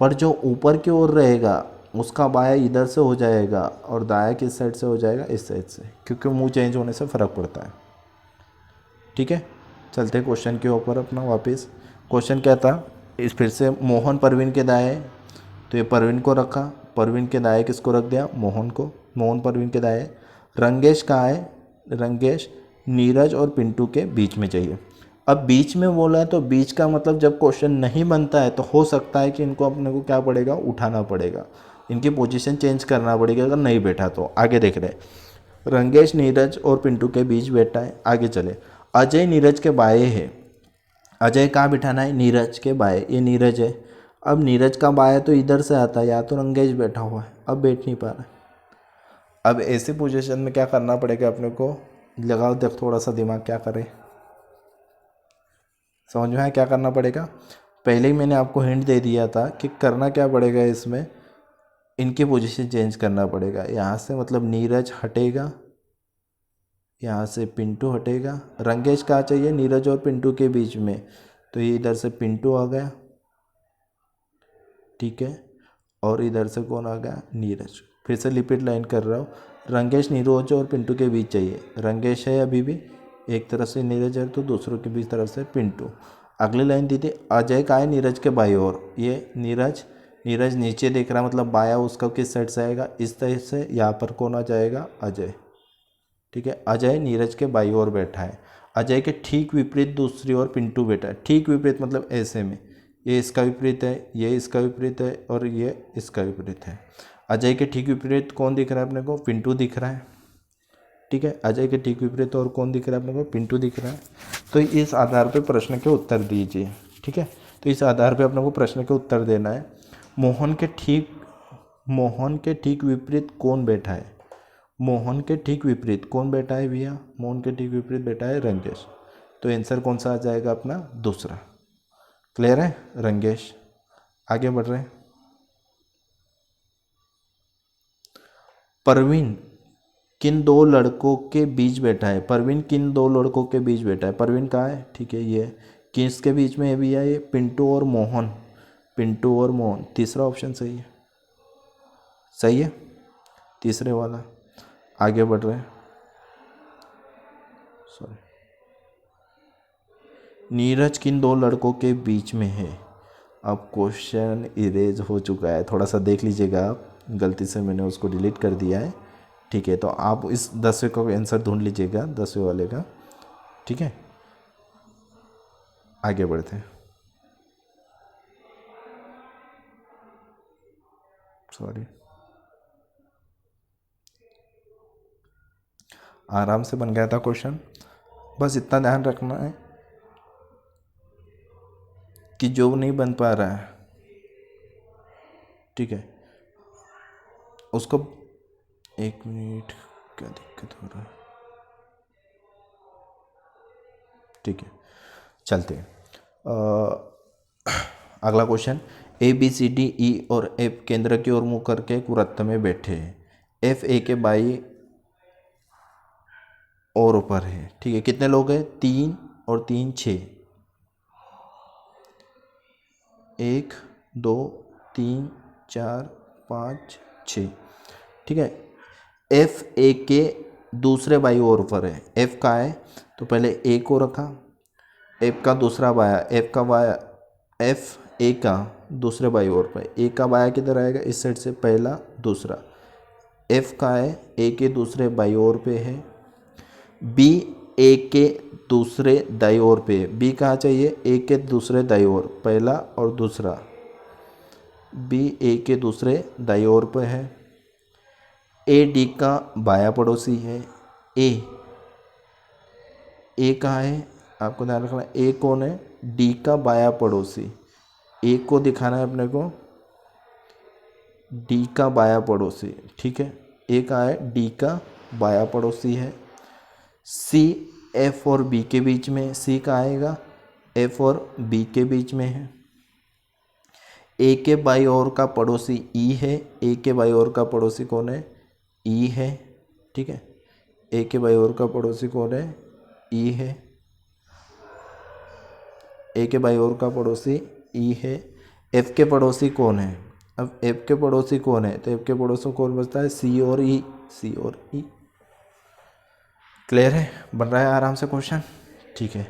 पर जो ऊपर की ओर रहेगा उसका बायां इधर से हो जाएगा और दायां किस साइड से हो जाएगा, इस साइड से, क्योंकि मुँह चेंज होने से फ़र्क पड़ता है, ठीक है। चलते हैं क्वेश्चन के ऊपर अपना वापस। क्वेश्चन क्या था, इस फिर से मोहन परवीन के दाएं, तो ये परवीन को रखा, परवीन के दाएं किसको रख दिया, मोहन को। मोहन परवीन के दाएं। रंगेश कहाँ है, रंगेश नीरज और पिंटू के बीच में चाहिए। अब बीच में बोला है तो बीच का मतलब जब क्वेश्चन नहीं बनता है तो हो सकता है कि इनको अपने को क्या पड़ेगा, उठाना पड़ेगा, इनकी पोजीशन चेंज करना पड़ेगा अगर नहीं बैठा तो। आगे देख रहे हैं, रंगेश नीरज और पिंटू के बीच बैठा है। आगे चले, अजय नीरज के बाएं है। अजय कहाँ बिठाना है, नीरज के बाएं, ये नीरज है। अब नीरज का बाएं तो इधर से आता है, या तो रंगेश बैठा हुआ है, अब बैठ नहीं पा रहा है। अब ऐसी पोजीशन में क्या करना पड़ेगा अपने को, लगाओ देख थोड़ा सा दिमाग, क्या करें, समझ में आया क्या करना पड़ेगा। पहले ही मैंने आपको हिंट दे दिया था कि करना क्या पड़ेगा, इसमें इनकी पोजीशन चेंज करना पड़ेगा। यहाँ से मतलब नीरज हटेगा, यहाँ से पिंटू हटेगा। रंगेश कहाँ चाहिए, नीरज और पिंटू के बीच में, तो ये इधर से पिंटू आ गया, ठीक है। और इधर से कौन आ गया, नीरज। फिर से लिपिड लाइन कर रहा हूँ, रंगेश नीरज और पिंटू के बीच चाहिए। रंगेश है अभी भी, एक तरफ से नीरज है तो दूसरों के बीच तरफ से पिंटू। अगली लाइन दी थी, अजय का है नीरज के बाई ओर। ये नीरज, नीरज नीचे देख रहा है, मतलब बाया उसका किस साइड से आएगा, इस तरह से। यहाँ पर कौन आ जाएगा, अजय, ठीक है। अजय नीरज के बाई ओर बैठा है। अजय के ठीक विपरीत दूसरी ओर पिंटू बैठा है। ठीक विपरीत मतलब ऐसे में, ये इसका विपरीत है, ये इसका विपरीत है और ये इसका विपरीत है। अजय के ठीक विपरीत कौन दिख रहा है अपने को, पिंटू दिख रहा है, ठीक है। अजय के ठीक विपरीत और कौन दिख रहा है अपने को, पिंटू दिख रहा है। तो इस आधार पर प्रश्न के उत्तर दीजिए, ठीक है। तो इस आधार पर अपने को प्रश्न के उत्तर देना है। मोहन के ठीक विपरीत कौन बैठा है, मोहन के ठीक विपरीत कौन बैठा है भैया, मोहन के ठीक विपरीत बैठा है रंगेश। तो आंसर कौन सा आ जाएगा अपना, दूसरा। क्लियर है, रंगेश। आगे बढ़ रहे हैं। परवीन किन दो लड़कों के बीच बैठा है, परवीन किन दो लड़कों के बीच बैठा है। परवीन कहाँ है, ठीक है, ये किसके बीच में है भैया, ये पिंटू और मोहन, पिंटू और मोहन। तीसरा ऑप्शन सही है, सही है, तीसरे वाला। आगे बढ़ रहे हैं, सॉरी। नीरज किन दो लड़कों के बीच में है। अब क्वेश्चन इरेज हो चुका है, थोड़ा सा देख लीजिएगा आप, गलती से मैंने उसको डिलीट कर दिया है। ठीक है, तो आप इस 10वें का आंसर ढूंढ लीजिएगा, 10वें वाले का। ठीक है, आगे बढ़ते हैं। सॉरी, आराम से बन गया था क्वेश्चन, बस इतना ध्यान रखना है कि जो नहीं बन पा रहा है, ठीक है, उसको, एक मिनट, क्या दिक्कत हो रहा है, ठीक है, चलते हैं। अगला question, A B C D E और एफ केंद्र की ओर मुंह करके एक वृत्त में बैठे हैं। एफ ए के बाई और ऊपर है। ठीक है, कितने लोग हैं? 3 और 3 6, 1 2 3 4 5 6। ठीक है, एफ ए के दूसरे बाई ओर पर है। एफ का है तो पहले ए को रखा, एफ का दूसरा बाया, एफ का बाया, एफ ए का दूसरे बाई ओर पर, ए का बाया किधर आएगा? इस साइड से, पहला दूसरा। एफ का है ए के दूसरे बाई ओर पे है, बी ए के दूसरे दाई ओर पे है। बी कहाँ चाहिए? ए के दूसरे दाई ओर, पहला और दूसरा। बी ए के दूसरे दाई ओर पे है। ए डी का बाया पड़ोसी है। ए कहाँ है? आपको ध्यान रखना, ए कौन है? डी का बाया पड़ोसी। ए को दिखाना है अपने को, डी का बाया पड़ोसी। ठीक है, ए कहाँ है? डी का बाया पड़ोसी है। सी एफ और बी के बीच में, सी कहाँ आएगा? एफ और बी के बीच में है। ए के बाई ओर का पड़ोसी ई है। ए के बाई ओर का पड़ोसी कौन है? ई है। ठीक है, ए के बाई ओर का पड़ोसी कौन है? ई है। ए के बाई ओर का पड़ोसी ई है। एफ के पड़ोसी कौन है? अब एफ के पड़ोसी कौन है? तो एफ के पड़ोसी कौन बचता है? सी और ई, सी और ई। क्लियर है? बन रहा है आराम से क्वेश्चन। ठीक है,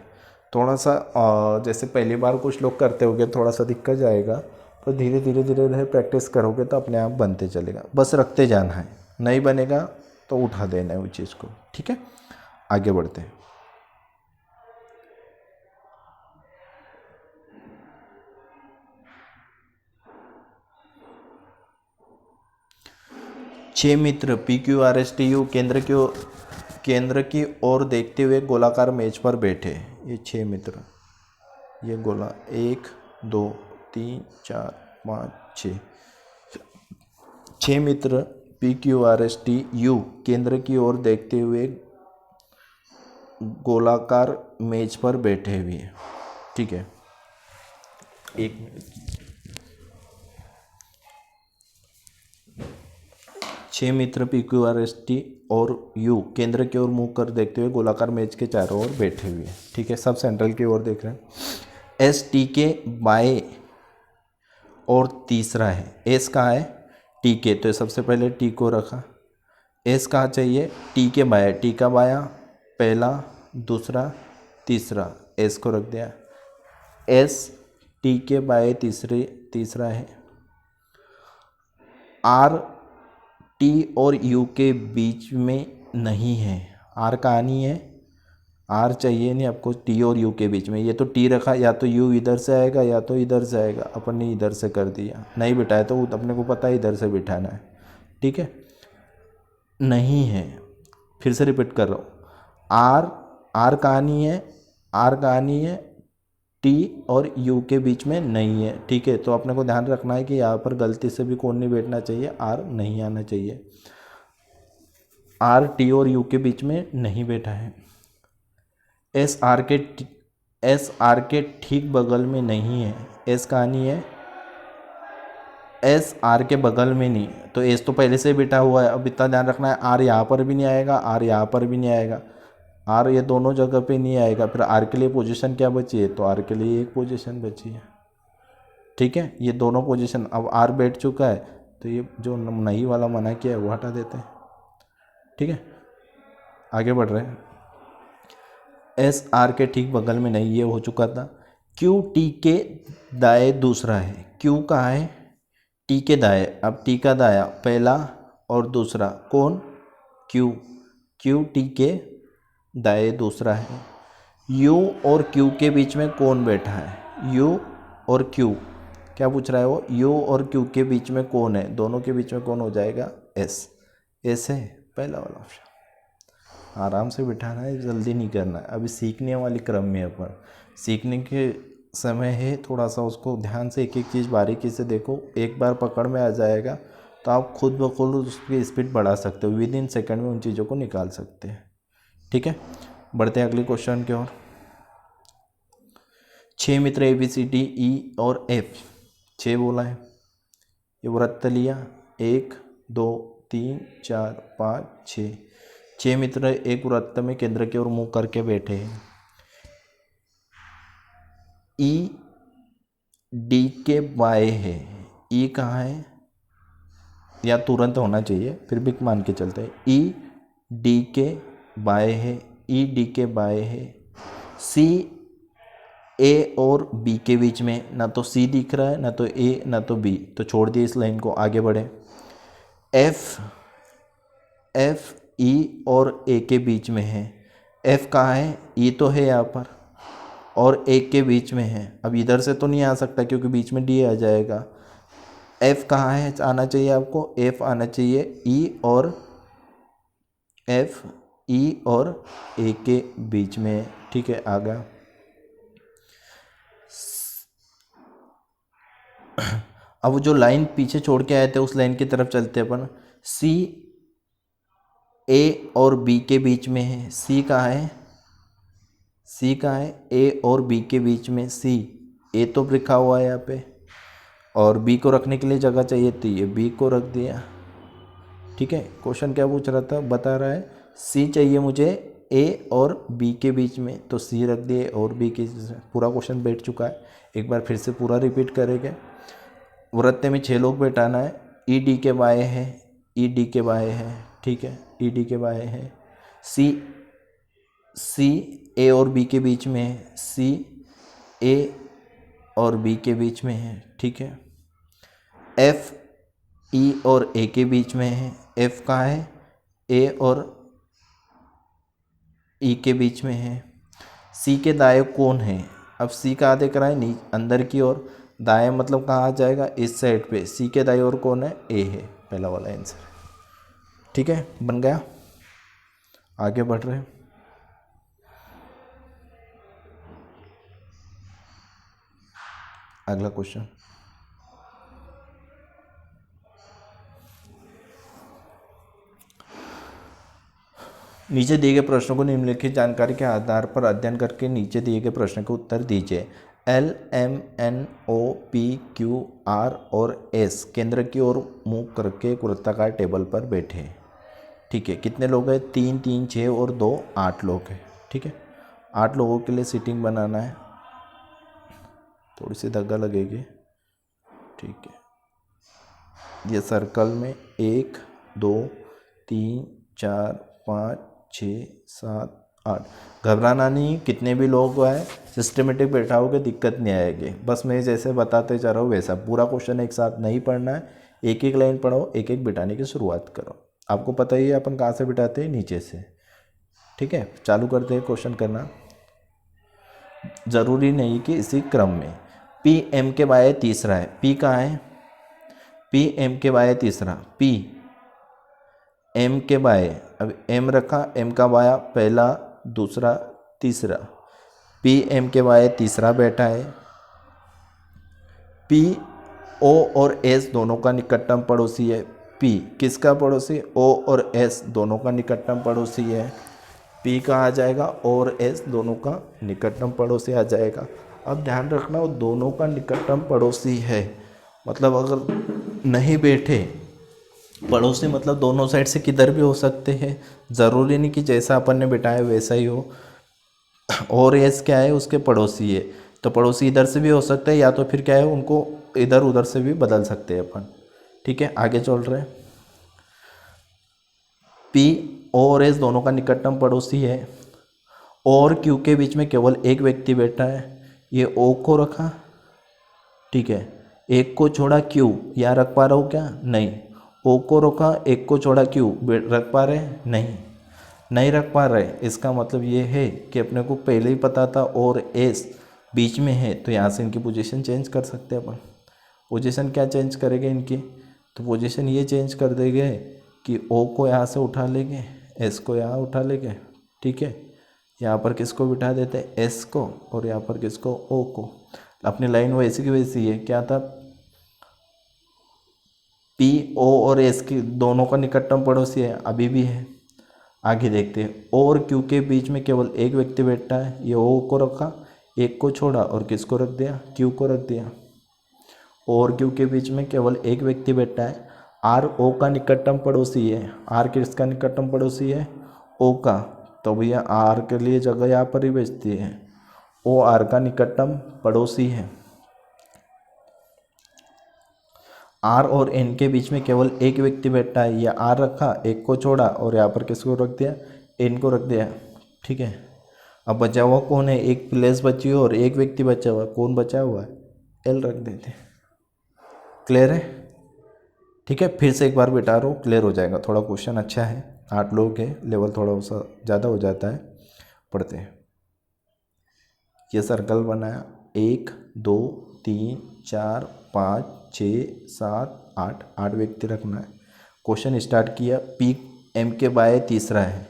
थोड़ा सा जैसे पहली बार कुछ लोग करते होंगे थोड़ा सा दिक्कत जाएगा, पर धीरे धीरे धीरे धीरे प्रैक्टिस करोगे तो अपने आप बनते चलेगा। बस रखते जाना है, नहीं बनेगा तो उठा देना है उस चीज़ को। ठीक है, आगे बढ़ते हैं। छह मित्र P Q R S T U केंद्र की ओर देखते हुए गोलाकार मेज पर बैठे। ये 6 मित्र, ये गोला 1 2 3 4 5 6, 6 मित्र P Q R S T U केंद्र की ओर देखते हुए गोलाकार मेज पर बैठे हुए। ठीक है, एक मिनट। 6 मित्र P Q R S T और यू केंद्र की ओर मुंह कर देखते हुए गोलाकार मेज के चारों ओर बैठे हुए। ठीक है, सब सेंट्रल की ओर देख रहे हैं। एस टी के बाएं और तीसरा है। एस कहाँ है? टी के, तो सबसे पहले टी को रखा। एस कहाँ चाहिए? टी के बाया, टी का बाया, पहला दूसरा तीसरा, एस को रख दिया। एस टी के बाएं तीसरा है। आर टी और यू के बीच में नहीं है। आर कहाँ नहीं है? आर चाहिए नहीं आपको टी और यू के बीच में। ये तो टी रखा, या तो यू इधर से आएगा या तो इधर से आएगा, अपन ने इधर से कर दिया। नहीं बिठाया तो अपने को पता है इधर से बिठाना है। ठीक है, नहीं है, फिर से रिपीट कर रहा हूँ। आर कहाँ नहीं है? आर कहाँ नहीं है? टी और यू के बीच में नहीं है। ठीक है, तो अपने को ध्यान रखना है कि यहाँ पर गलती से भी कौन नहीं बैठना चाहिए? आर नहीं आना चाहिए। आर टी और यू के बीच में नहीं बैठा है। एस आर के ठीक बगल में नहीं है। एस कहाँ नहीं है? एस आर के बगल में नहीं, तो एस तो पहले से बैठा हुआ है। अब इतना ध्यान रखना है, आर यहाँ पर भी नहीं आएगा, आर यहाँ पर भी नहीं आएगा, आर ये दोनों जगह पे नहीं आएगा। फिर आर के लिए पोजीशन क्या बची है? तो आर के लिए एक पोजीशन बची है। ठीक है, ये दोनों पोजीशन, अब आर बैठ चुका है तो ये जो नहीं वाला मना किया है वो हटा देते हैं। ठीक है, आगे बढ़ रहे हैं। एस आर के ठीक बगल में नहीं, ये हो चुका था। क्यू टी के दाएं दूसरा है, क्यू कहाँ है, टी के दाएं। अब टी का दाया पहला और दूसरा कौन, क्यू, क्यू टी के दाएं दूसरा है। यू और क्यू के बीच में कौन बैठा है, यू और क्यू, क्या पूछ रहा है वो, यू और क्यू के बीच में कौन है, दोनों के बीच में कौन हो जाएगा, एस, एस है पहला वाला ऑप्शन। आराम से बिठाना है, जल्दी नहीं करना है, अभी सीखने वाली क्रम में अपन, सीखने के समय है, थोड़ा सा उसको ध्यान से एक एक चीज़ बारीकी से देखो, एक बार पकड़ में आ जाएगा तो आप खुद ब खुद उसकी स्पीड बढ़ा सकते हो, विद इन सेकेंड में उन चीज़ों को निकाल सकते हैं। ठीक है, बढ़ते हैं अगले क्वेश्चन की ओर। 6 मित्र ए बी सी डी ई और एफ, 6 बोला है, ये वृत्त लिया, 1 2 3 4 5 6, 6 मित्र एक वृत्त में केंद्र की ओर मुंह करके बैठे हैं। ई डी के बाएं है, ई कहाँ है, या तुरंत होना चाहिए, फिर भी मान के चलते हैं, ई डी के बाएं है, ई डी के बाएं है। सी ए और बी के बीच में, ना तो सी दिख रहा है, ना तो ए, ना तो बी, तो छोड़ दिए इस लाइन को, आगे बढ़े। एफ, एफ ई और ए के बीच में है, एफ कहाँ है, ई तो है यहाँ पर और ए के बीच में है, अब इधर से तो नहीं आ सकता क्योंकि बीच में डी आ जाएगा। एफ कहाँ है, आना चाहिए आपको, एफ आना चाहिए ई और एफ, ई और ए के बीच में। ठीक है, आ गया। अब जो लाइन पीछे छोड़ के आए थे उस लाइन की तरफ चलते अपन। सी ए और बी के बीच में है, सी कहाँ है, सी कहाँ है, ए और बी के बीच में, सी, ए तो लिखा हुआ है यहाँ पे और बी को रखने के लिए जगह चाहिए थी, ये बी को रख दिया। ठीक है, क्वेश्चन क्या पूछ रहा था, बता रहा है सी चाहिए मुझे ए और बी के बीच में, तो सी रख दिए और बी के, पूरा क्वेश्चन बैठ चुका है, एक बार फिर से पूरा रिपीट करेंगे। वृत्त में 6 लोग बैठाना है, ई डी के बाएं है, ई डी के बाएं है, ठीक है, ई डी के बाएं है। सी, सी ए और बी के बीच में है, सी ए और बी के बीच में है, ठीक है। एफ ई और ए के बीच में है, एफ कहाँ है, ए और ई के बीच में है। सी के दाएं कौन है, अब सी कहाँ दिख रहा है, अंदर की ओर, दाएं मतलब कहाँ आ जाएगा, इस साइड पे, सी के दाएं ओर कौन है, ए है, पहला वाला आंसर। ठीक है, बन गया, आगे बढ़ रहे हैं। अगला क्वेश्चन, नीचे दिए गए प्रश्नों को निम्नलिखित जानकारी के आधार पर अध्ययन करके नीचे दिए गए प्रश्न के उत्तर दीजिए। L M N O P Q R और एस केंद्र की ओर मुंह करके एक वृत्ताकार टेबल पर बैठे। ठीक है, कितने लोग हैं, 3 3 6 और 2 8 लोग हैं। ठीक है, 8 लोगों के लिए सीटिंग बनाना है, थोड़ी सी धक्का लगेगी। ठीक है, ये सर्कल में 1 2 3 4 5 6 7 8, घबराना नहीं, कितने भी लोग आए सिस्टमेटिक बैठाओगे दिक्कत नहीं आएगी, बस मैं जैसे बताते जा रहा हूँ वैसा, पूरा क्वेश्चन एक साथ नहीं पढ़ना है, एक एक लाइन पढ़ो, एक एक बिठाने की शुरुआत करो। आपको पता ही है अपन कहाँ से बिठाते हैं, नीचे से। ठीक है, चालू करते हैं क्वेश्चन करना, ज़रूरी नहीं कि इसी क्रम में। पी एम के बाय तीसरा है, पी कहाँ है, पी एम के बाय तीसरा, पी एम के बाय, अब एम रखा, एम का बाया पहला दूसरा तीसरा, पी एम के बाय तीसरा बैठा है। पी ओ और एस दोनों का निकटतम पड़ोसी है, पी किसका पड़ोसी, ओ और एस दोनों का निकटतम पड़ोसी है। पी का आ जाएगा और एस दोनों का निकटतम पड़ोसी आ जाएगा। अब ध्यान रखना वो दोनों का निकटतम पड़ोसी है, मतलब अगर नहीं बैठे पड़ोसी मतलब दोनों साइड से किधर भी हो सकते हैं, ज़रूरी नहीं कि जैसा अपन ने बिठाया वैसा ही हो। और एस क्या है, उसके पड़ोसी है, तो पड़ोसी इधर से भी हो सकता है, या तो फिर क्या है उनको इधर उधर से भी बदल सकते हैं अपन। ठीक है, आगे चल रहे हैं। पी और एस दोनों का निकटतम पड़ोसी है, और क्यू के बीच में केवल एक व्यक्ति बैठा है, ये ओ को रखा, ठीक है, एक को छोड़ा क्यू, यहाँ रख पा रहा हूँ क्या? नहीं। ओ को रोका, एक को छोड़ा क्यू, रख पा रहे? नहीं, नहीं रख पा रहे। इसका मतलब ये है कि अपने को पहले ही पता था और एस बीच में है, तो यहाँ से इनकी पोजीशन चेंज कर सकते हैं अपन। पोजीशन क्या चेंज करेंगे इनकी? तो पोजीशन ये चेंज कर देंगे कि ओ को यहाँ से उठा लेंगे, एस को यहाँ उठा लेंगे, ठीक है। यहाँ पर किसको बिठा देते हैं? एस को, और यहाँ पर किसको? ओ को। अपनी लाइन वैसी की वैसी है। क्या था? पी ओ और एस की दोनों का निकटतम पड़ोसी है, अभी भी है। आगे देखते हैं। ओ और क्यू के बीच में केवल एक व्यक्ति बैठता है, ये ओ को रखा, एक को छोड़ा और किसको रख दिया? क्यू को रख दिया। ओ और क्यू के बीच में केवल एक व्यक्ति बैठा है, आर ओ का निकटतम पड़ोसी है। आर किसका निकटतम पड़ोसी है? ओ का। तो भैया आर के लिए जगह यहाँ पर ही बचती है, ओ आर का निकटतम पड़ोसी है। आर और एन के बीच में केवल एक व्यक्ति बैठा है, या आर रखा, एक को छोड़ा और यहाँ पर किसको रख दिया? एन को रख दिया, ठीक है। अब बचा हुआ कौन है? एक प्लेस बची हुई और एक व्यक्ति बचा हुआ है। कौन बचा हुआ है? एल रख देते। क्लियर है? ठीक है, फिर से एक बार बिठा रहा हूँ, क्लियर हो जाएगा। थोड़ा क्वेश्चन अच्छा है, 8 लोग हैं, लेवल थोड़ा सा ज़्यादा हो जाता है। पढ़ते हैं। ये सर्कल बनाया, 1 2 3 4 5 6 7 8, 8 व्यक्ति रखना है। क्वेश्चन स्टार्ट किया, पी एम के बाय तीसरा है।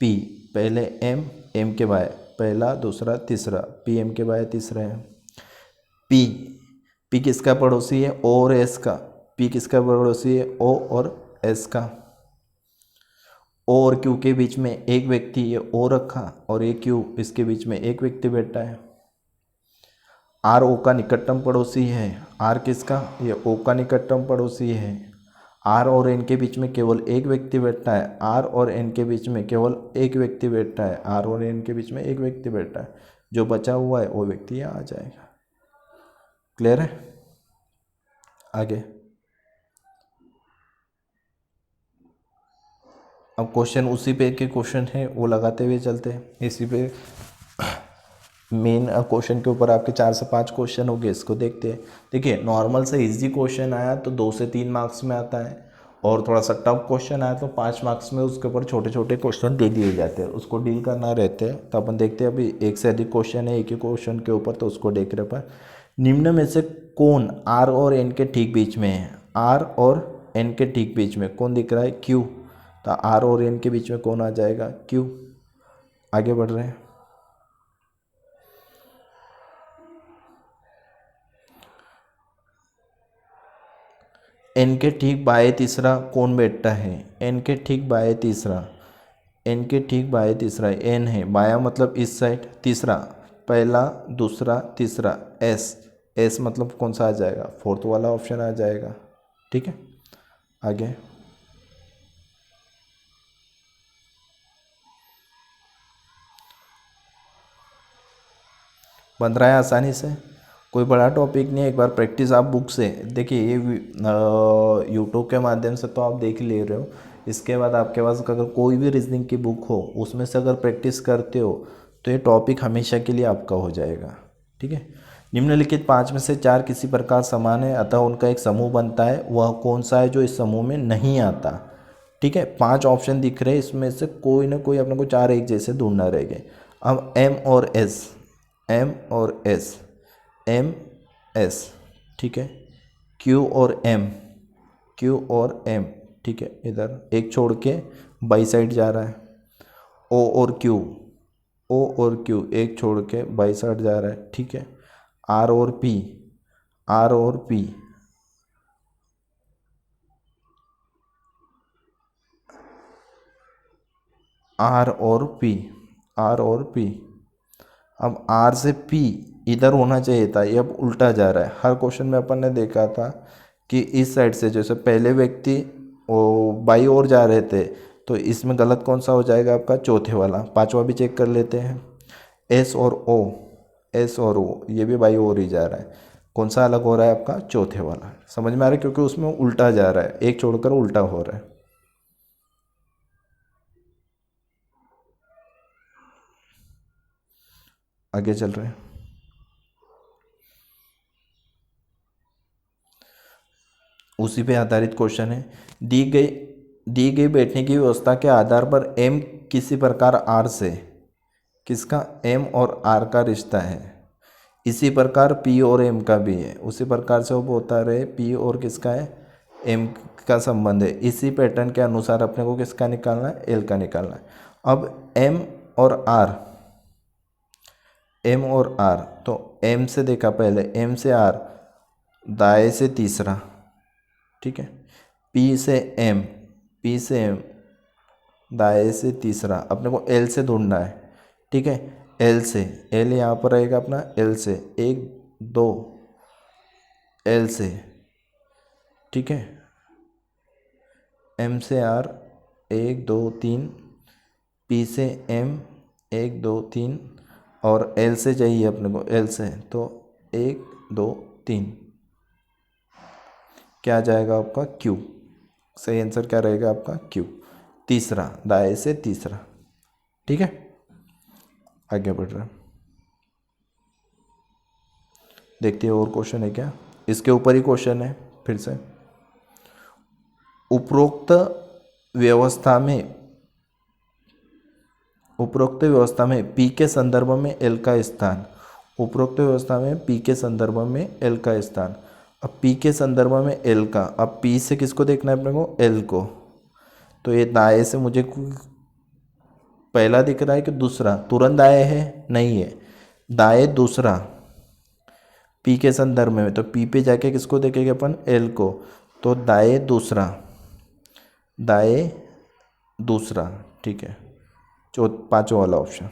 पी पहले एम, एम के बाय पहला, दूसरा, तीसरा, पी एम के बाय तीसरा है। पी पी किसका पड़ोसी है? ओ और एस का। पी किसका पड़ोसी है? ओ और एस का। ओ और क्यू के बीच में एक व्यक्ति, ये ओ रखा, और ये क्यू, इसके बीच में एक व्यक्ति बैठा है। आर ओ का निकटतम पड़ोसी है। आर किसका? ये ओ का निकटतम पड़ोसी है। आर और एन के बीच में केवल एक व्यक्ति बैठा है। आर और एन के बीच में केवल एक व्यक्ति बैठा है। आर और एन के बीच में एक व्यक्ति बैठा है। जो बचा हुआ है वो व्यक्ति यहाँ आ जाएगा। क्लियर है? आगे अब क्वेश्चन उसी पे के क्वेश्चन है, वो लगाते हुए चलते हैं। इसी पे मेन क्वेश्चन के ऊपर आपके 4 से 5 क्वेश्चन हो गए, इसको देखते हैं। देखिए, नॉर्मल से इजी क्वेश्चन आया तो 2 से 3 मार्क्स में आता है, और थोड़ा सा टफ क्वेश्चन आया तो 5 मार्क्स में उसके ऊपर छोटे छोटे क्वेश्चन दे दिए जाते हैं, उसको डील करना रहते हैं। तो अपन देखते हैं, अभी एक से अधिक क्वेश्चन है एक ही क्वेश्चन के ऊपर, तो उसको देख रहे पर। निम्न में से कौन आर और एन के ठीक बीच में है? आर और एन के ठीक बीच में कौन दिख रहा है? क्यू। तो आर और एन के बीच में कौन आ जाएगा? क्यू। आगे बढ़ रहे हैं। एन के ठीक बाएं तीसरा कौन बैठता है? एन के ठीक बाएं तीसरा, एन के ठीक बाएं तीसरा, एन है बायां मतलब इस साइड, तीसरा पहला, दूसरा, तीसरा, एस। एस मतलब कौन सा आ जाएगा? फोर्थ वाला ऑप्शन आ जाएगा, ठीक है। आगे बन रहा है आसानी से, कोई बड़ा टॉपिक नहीं है। एक बार प्रैक्टिस आप बुक से देखिए, ये यूट्यूब के माध्यम से तो आप देख ले रहे हो। इसके बाद आपके पास अगर कोई भी रीजनिंग की बुक हो, उसमें से अगर प्रैक्टिस करते हो तो ये टॉपिक हमेशा के लिए आपका हो जाएगा, ठीक है। निम्नलिखित 5 में से 4 किसी प्रकार समान है, अतः उनका एक समूह बनता है। वह कौन सा है जो इस समूह में नहीं आता? ठीक है, 5 ऑप्शन दिख रहे हैं, इसमें से कोई ना कोई अपने को 4 एक जैसे ढूंढना रहेगा। अब एम और एस, एम और एस, एम एस, ठीक है। क्यू और एम, क्यू और एम, ठीक है। इधर एक छोड़ के बाई साइड जा रहा है। ओ और क्यू, ओ और क्यू एक छोड़ के बाई साइड जा रहा है, ठीक है। आर और पी, आर और पी, आर और पी, आर और पी। अब आर से पी इधर होना चाहिए था, ये अब उल्टा जा रहा है। हर क्वेश्चन में अपन ने देखा था कि इस साइड से जैसे पहले व्यक्ति वो बाई ओर जा रहे थे, तो इसमें गलत कौन सा हो जाएगा आपका? चौथे वाला। पांचवा भी चेक कर लेते हैं। एस और ओ, एस और ओ ये भी बाई ओर ही जा रहा है। कौन सा अलग हो रहा है आपका? चौथे वाला। समझ में आ रहा है? क्योंकि उसमें उल्टा जा रहा है, एक छोड़कर उल्टा हो रहा है। आगे चल रहे हैं। उसी पे आधारित क्वेश्चन है। दी गई बैठने की व्यवस्था के आधार पर एम किसी प्रकार आर से, किसका, एम और आर का रिश्ता है। इसी प्रकार पी और एम का भी है, उसी प्रकार से वो होता रहे पी और किसका है, एम का संबंध है। इसी पैटर्न के अनुसार अपने को किसका निकालना है, एल का निकालना है। अब एम और आर, एम और आर, तो एम से देखा पहले, एम से आर, दाएं से तीसरा, ठीक है। पी से एम, पी से एम, दाएं से तीसरा, अपने को एल से ढूंढना है, ठीक है। एल से, एल यहाँ पर रहेगा अपना, एल से 1 2, एल से, ठीक है। एम से आर 1 2 3, पी से एम 1 2 3, और एल से चाहिए अपने को, एल से तो 1 2 3, क्या आ जाएगा आपका, क्यू। सही आंसर क्या रहेगा आपका, क्यू, तीसरा, दाएं से तीसरा, ठीक है। आगे बढ़ रहा है, देखते हैं और क्वेश्चन है क्या, इसके ऊपर ही क्वेश्चन है फिर से। उपरोक्त व्यवस्था में पी के संदर्भ में एल का स्थान, उपरोक्त व्यवस्था में पी के संदर्भ में एल का स्थान। अब पी के संदर्भ में एल का, अब पी से किसको देखना है अपने को, एल को। तो ये दाएं से मुझे पहला दिख रहा है कि दूसरा, तुरंत दाएं है, नहीं है, दाएं दूसरा पी के संदर्भ में, तो पी पे जाके किसको देखेंगे अपन, एल को। तो दाएं दूसरा, दाएं दूसरा, ठीक है, पांचवा वाला ऑप्शन।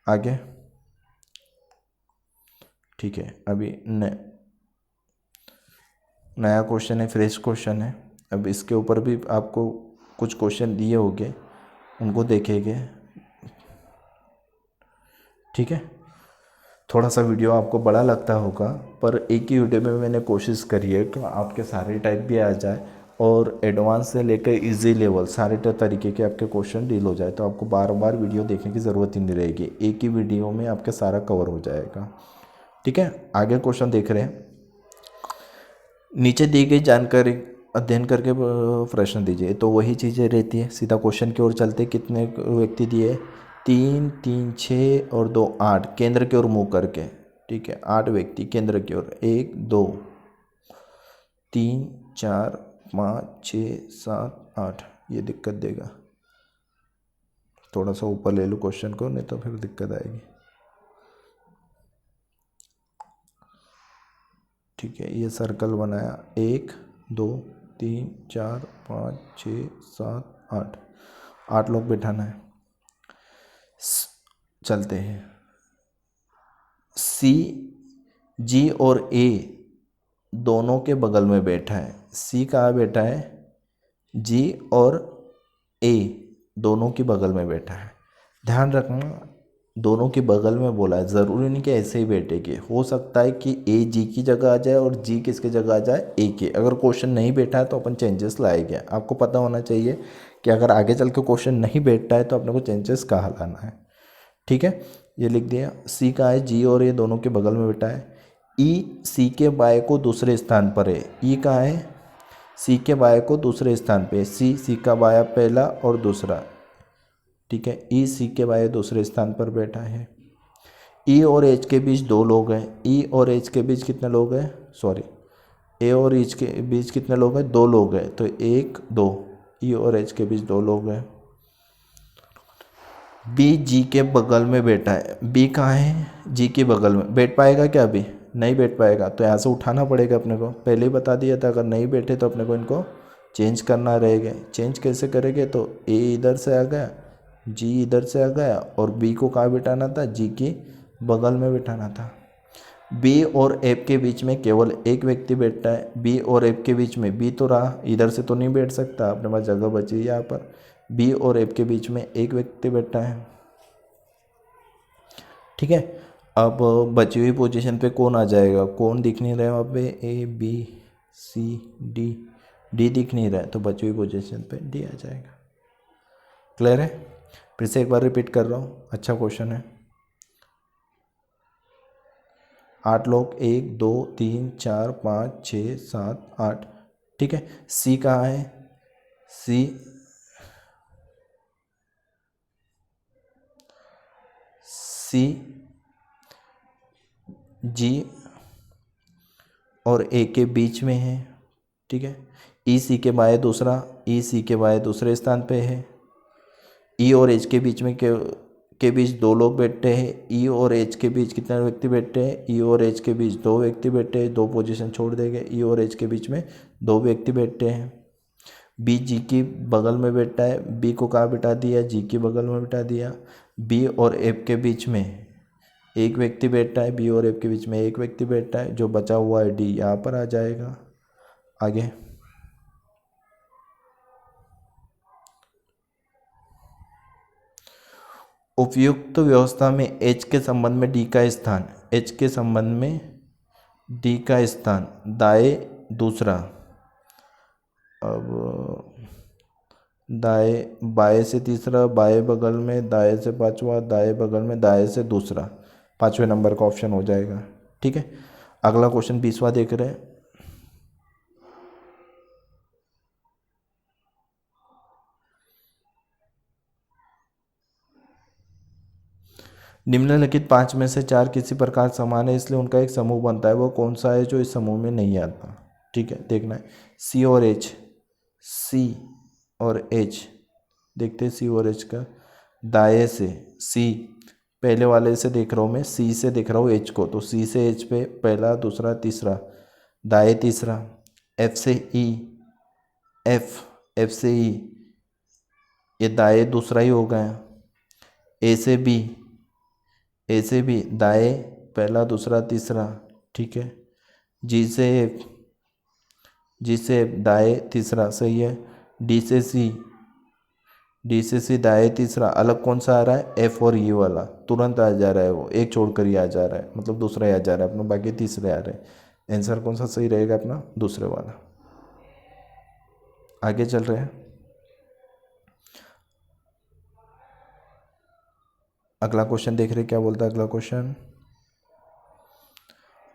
आगे, ठीक है। अभी नया क्वेश्चन है, फ्रेश क्वेश्चन है। अब इसके ऊपर भी आपको कुछ क्वेश्चन दिए होंगे, उनको देखेंगे, ठीक है। थोड़ा सा वीडियो आपको बड़ा लगता होगा, पर एक ही वीडियो में मैंने कोशिश करी है कि आपके सारे टाइप भी आ जाए और एडवांस से लेकर इजी लेवल सारे तरीके के आपके क्वेश्चन डील हो जाए, तो आपको बार बार वीडियो देखने की ज़रूरत ही नहीं रहेगी, एक ही वीडियो में आपके सारा कवर हो जाएगा, ठीक है। आगे क्वेश्चन देख रहे हैं। नीचे दी गई जानकारी अध्ययन करके प्रश्न दीजिए, तो वही चीज़ें रहती है। सीधा क्वेश्चन की ओर चलते, कितने व्यक्ति दिए, 3 3 6 और 2 8, केंद्र की ओर मुँह करके, ठीक है। 8 व्यक्ति केंद्र की ओर, 1 2 3 4 5 6 7 8, ये दिक्कत देगा। थोड़ा सा ऊपर ले लो क्वेश्चन को, नहीं तो फिर दिक्कत आएगी, ठीक है। ये सर्कल बनाया, 1 2 3 4 5 6 7 8, 8 लोग बैठाना है। चलते हैं, सी, जी और ए दोनों के बगल में बैठा है। सी कहाँ बैठा है, जी और ए दोनों के बगल में बैठा है। ध्यान रखना, दोनों के बगल में बोला है, ज़रूरी नहीं कि ऐसे ही बैठेगी, हो सकता है कि ए जी की जगह आ जाए और जी किसकी जगह आ जाए, ए के। अगर क्वेश्चन नहीं बैठा है तो अपन चेंजेस लाएंगे। आपको पता होना चाहिए कि अगर आगे चल के क्वेश्चन नहीं बैठता है तो अपने को चेंजेस कहाँ लाना है, ठीक है। ये लिख दिया। सी का है, जी और ए दोनों के बगल में बैठा है। ई सी के बाय को दूसरे स्थान पर है। ई का है, सी के बाय को दूसरे स्थान पे, सी का बाया पहला और दूसरा, ठीक है। ई सी के बाय दूसरे स्थान पर बैठा है। ई और एच के बीच 2 लोग हैं। ई और एच के बीच कितने लोग हैं, सॉरी, ए और एच के बीच कितने लोग हैं, 2 लोग हैं, तो 1 2, ई और एच के बीच 2 लोग हैं। बी जी के बगल में बैठा है। बी कहाँ है, जी के बगल में। बैठ पाएगा क्या, अभी नहीं बैठ पाएगा, तो यहाँ से उठाना पड़ेगा अपने को, पहले ही बता दिया था। अगर नहीं बैठे तो अपने को इनको चेंज करना रहेगा। चेंज कैसे करेंगे, तो ए इधर से आ गया, जी इधर से आ गया, और बी को कहाँ बिठाना था, जी की बगल में बिठाना था। बी और एफ के बीच में केवल एक व्यक्ति बैठता है। बी और एफ के बीच में, बी तो रहा, इधर से तो नहीं बैठ सकता, अपने पास जगह बची है यहाँ पर। बी और एफ के बीच में एक व्यक्ति बैठा है, ठीक है। अब बची हुई पोजीशन पे कौन आ जाएगा, कौन दिख नहीं रहा है वहाँ पे, A B C D, D दिख नहीं रहा है, तो बची हुई पोजीशन पे डी आ जाएगा। क्लियर है, फिर से एक बार रिपीट कर रहा हूँ, अच्छा क्वेश्चन है। 8 लोग, 1 2 3 4 5 6 7 8। ठीक है, सी कहाँ है? सी जी और ए के बीच में है। ठीक है, ई सी के बाय दूसरा, ई सी के बाय दूसरे स्थान पे है। ई और एच के बीच में के बीच 2 लोग बैठते हैं। ई और एच के बीच कितने व्यक्ति बैठते हैं? ई और एच के बीच 2 व्यक्ति बैठते हैं, 2 पोजीशन छोड़ देंगे। ई और एच के बीच में 2 व्यक्ति बैठते हैं। बी जी की बगल में बैठा है, बी को कहाँ बिठा दिया? जी की बगल में बिठा दिया। बी और एफ के बीच में एक व्यक्ति बैठा है, बी और एफ के बीच में एक व्यक्ति बैठा है, जो बचा हुआ है डी यहाँ पर आ जाएगा। आगे उपयुक्त व्यवस्था में एच के संबंध में डी का स्थान, एच के संबंध में डी का स्थान दाएं दूसरा, अब दाएं बाएं से तीसरा, बाएं बगल में दाएं से पांचवा, दाएं बगल में दाएं से दूसरा, 5वें नंबर का ऑप्शन हो जाएगा। ठीक है, अगला क्वेश्चन 20वां देख रहे हैं। निम्नलिखित 5 में से 4 किसी प्रकार समान है, इसलिए उनका एक समूह बनता है। वो कौन सा है जो इस समूह में नहीं आता? ठीक है, देखना है। सी और एच, सी और एच, देखते हैं सी और एच का। दाएं से सी, पहले वाले से देख रहा हूँ मैं, सी से देख रहा हूँ एच को, तो सी से एच पे पहला दूसरा तीसरा, दाएं तीसरा। एफ से ई, एफ से ई, ये दाएं दूसरा ही हो गया। ए से बी, ए से बी दाएं पहला दूसरा तीसरा। ठीक है, जी से एफ, जी से एफ दाएं तीसरा, सही है। डी से सी, डी से सी दाएं तीसरा। अलग कौन सा आ रहा है? एफ और ई वाला तुरंत आ जा रहा है, वो एक छोड़कर ही आ जा रहा है, मतलब दूसरा ही आ जा रहा है अपना, बाकी तीसरे आ रहे हैं। आंसर कौन सा सही रहेगा अपना? दूसरे वाला। आगे चल रहे हैं, अगला क्वेश्चन देख रहे हैं क्या बोलता है अगला क्वेश्चन।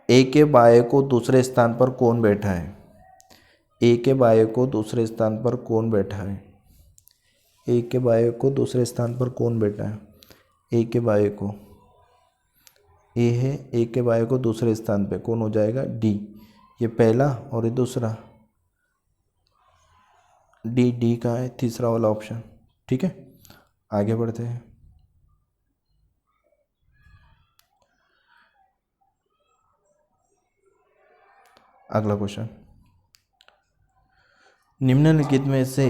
ए के बाएं को दूसरे स्थान पर कौन बैठा है? ए के बाएं को दूसरे स्थान पर कौन बैठा है? ए के बाएं को दूसरे स्थान पर कौन बैठा है? ए के बाएं को, ए है, ए के बाएं को दूसरे स्थान पे कौन हो जाएगा? डी। ये पहला और ये दूसरा, डी, डी का है तीसरा वाला ऑप्शन। ठीक है, आगे बढ़ते हैं। अगला क्वेश्चन, निम्नलिखित में से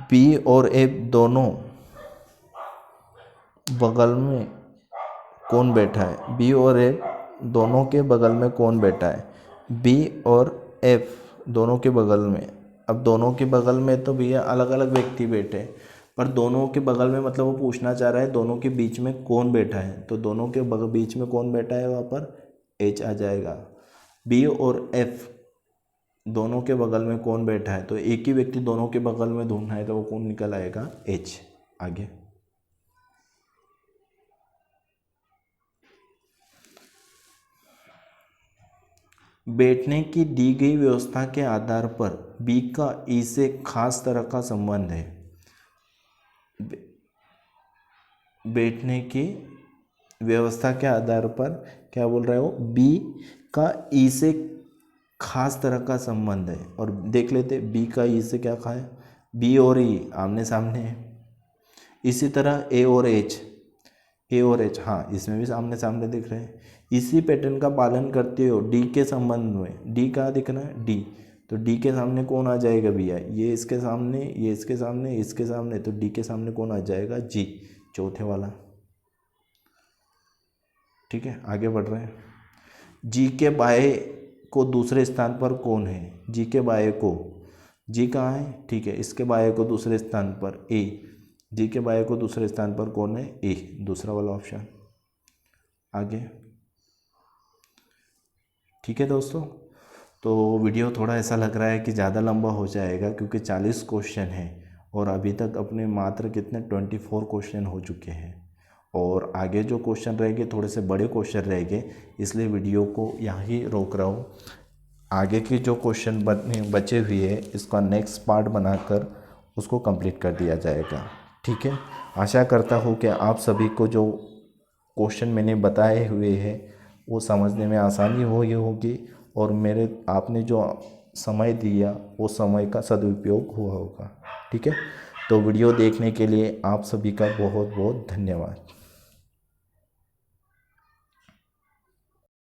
बी और ए दोनों बगल में कौन बैठा है? बी और ए दोनों के बगल में कौन बैठा है? बी और एफ दोनों के बगल में। अब दोनों के बगल में तो भैया अलग अलग व्यक्ति बैठे हैं, पर दोनों के बगल में मतलब वो पूछना चाह रहा है दोनों के बीच में कौन बैठा है, तो दोनों के बीच में कौन बैठा है वहाँ पर? एच आ जाएगा। बी और एफ दोनों के बगल में कौन बैठा है, तो एक ही व्यक्ति दोनों के बगल में ढूंढना है, तो वो कौन निकल आएगा? एच। आगे बैठने की दी गई व्यवस्था के आधार पर बी का ई से खास तरह का संबंध है। बैठने की व्यवस्था के आधार पर क्या बोल रहे हो? बी का ई से खास तरह का संबंध है। और देख लेते बी का ई से क्या खा है? बी और ई आमने सामने है। इसी तरह ए और एच, ए और एच, हाँ इसमें भी आमने सामने दिख रहे हैं। इसी पैटर्न का पालन करते हो डी के संबंध में। डी कहाँ दिख रहा है? डी, तो डी के सामने कौन आ जाएगा भैया? ये इसके सामने, ये इसके सामने, इसके सामने, तो डी के सामने कौन आ जाएगा? जी, चौथे वाला। ठीक है, आगे बढ़ रहे हैं। जी के बाएं को दूसरे स्थान पर कौन है? जी के बाएं को, जी कहाँ है? ठीक है, इसके बाएं को दूसरे स्थान पर ए, जी के बाएं को दूसरे स्थान पर कौन है? ए, दूसरा वाला ऑप्शन। आगे ठीक है दोस्तों, तो वीडियो थोड़ा ऐसा लग रहा है कि ज़्यादा लंबा हो जाएगा क्योंकि 40 क्वेश्चन है और अभी तक अपने मात्र कितने 24 क्वेश्चन हो चुके हैं और आगे जो क्वेश्चन रहेंगे थोड़े से बड़े क्वेश्चन रहेंगे, इसलिए वीडियो को यहाँ ही रोक रहा हूँ। आगे के जो क्वेश्चन बचे हुए हैं इसका नेक्स्ट पार्ट बनाकर उसको कंप्लीट कर दिया जाएगा। ठीक है, आशा करता हूँ कि आप सभी को जो क्वेश्चन मैंने बताए हुए हैं वो समझने में आसानी हुई होगी और मेरे आपने जो समय दिया वो समय का सदुपयोग हुआ होगा। ठीक है, तो वीडियो देखने के लिए आप सभी का बहुत बहुत धन्यवाद।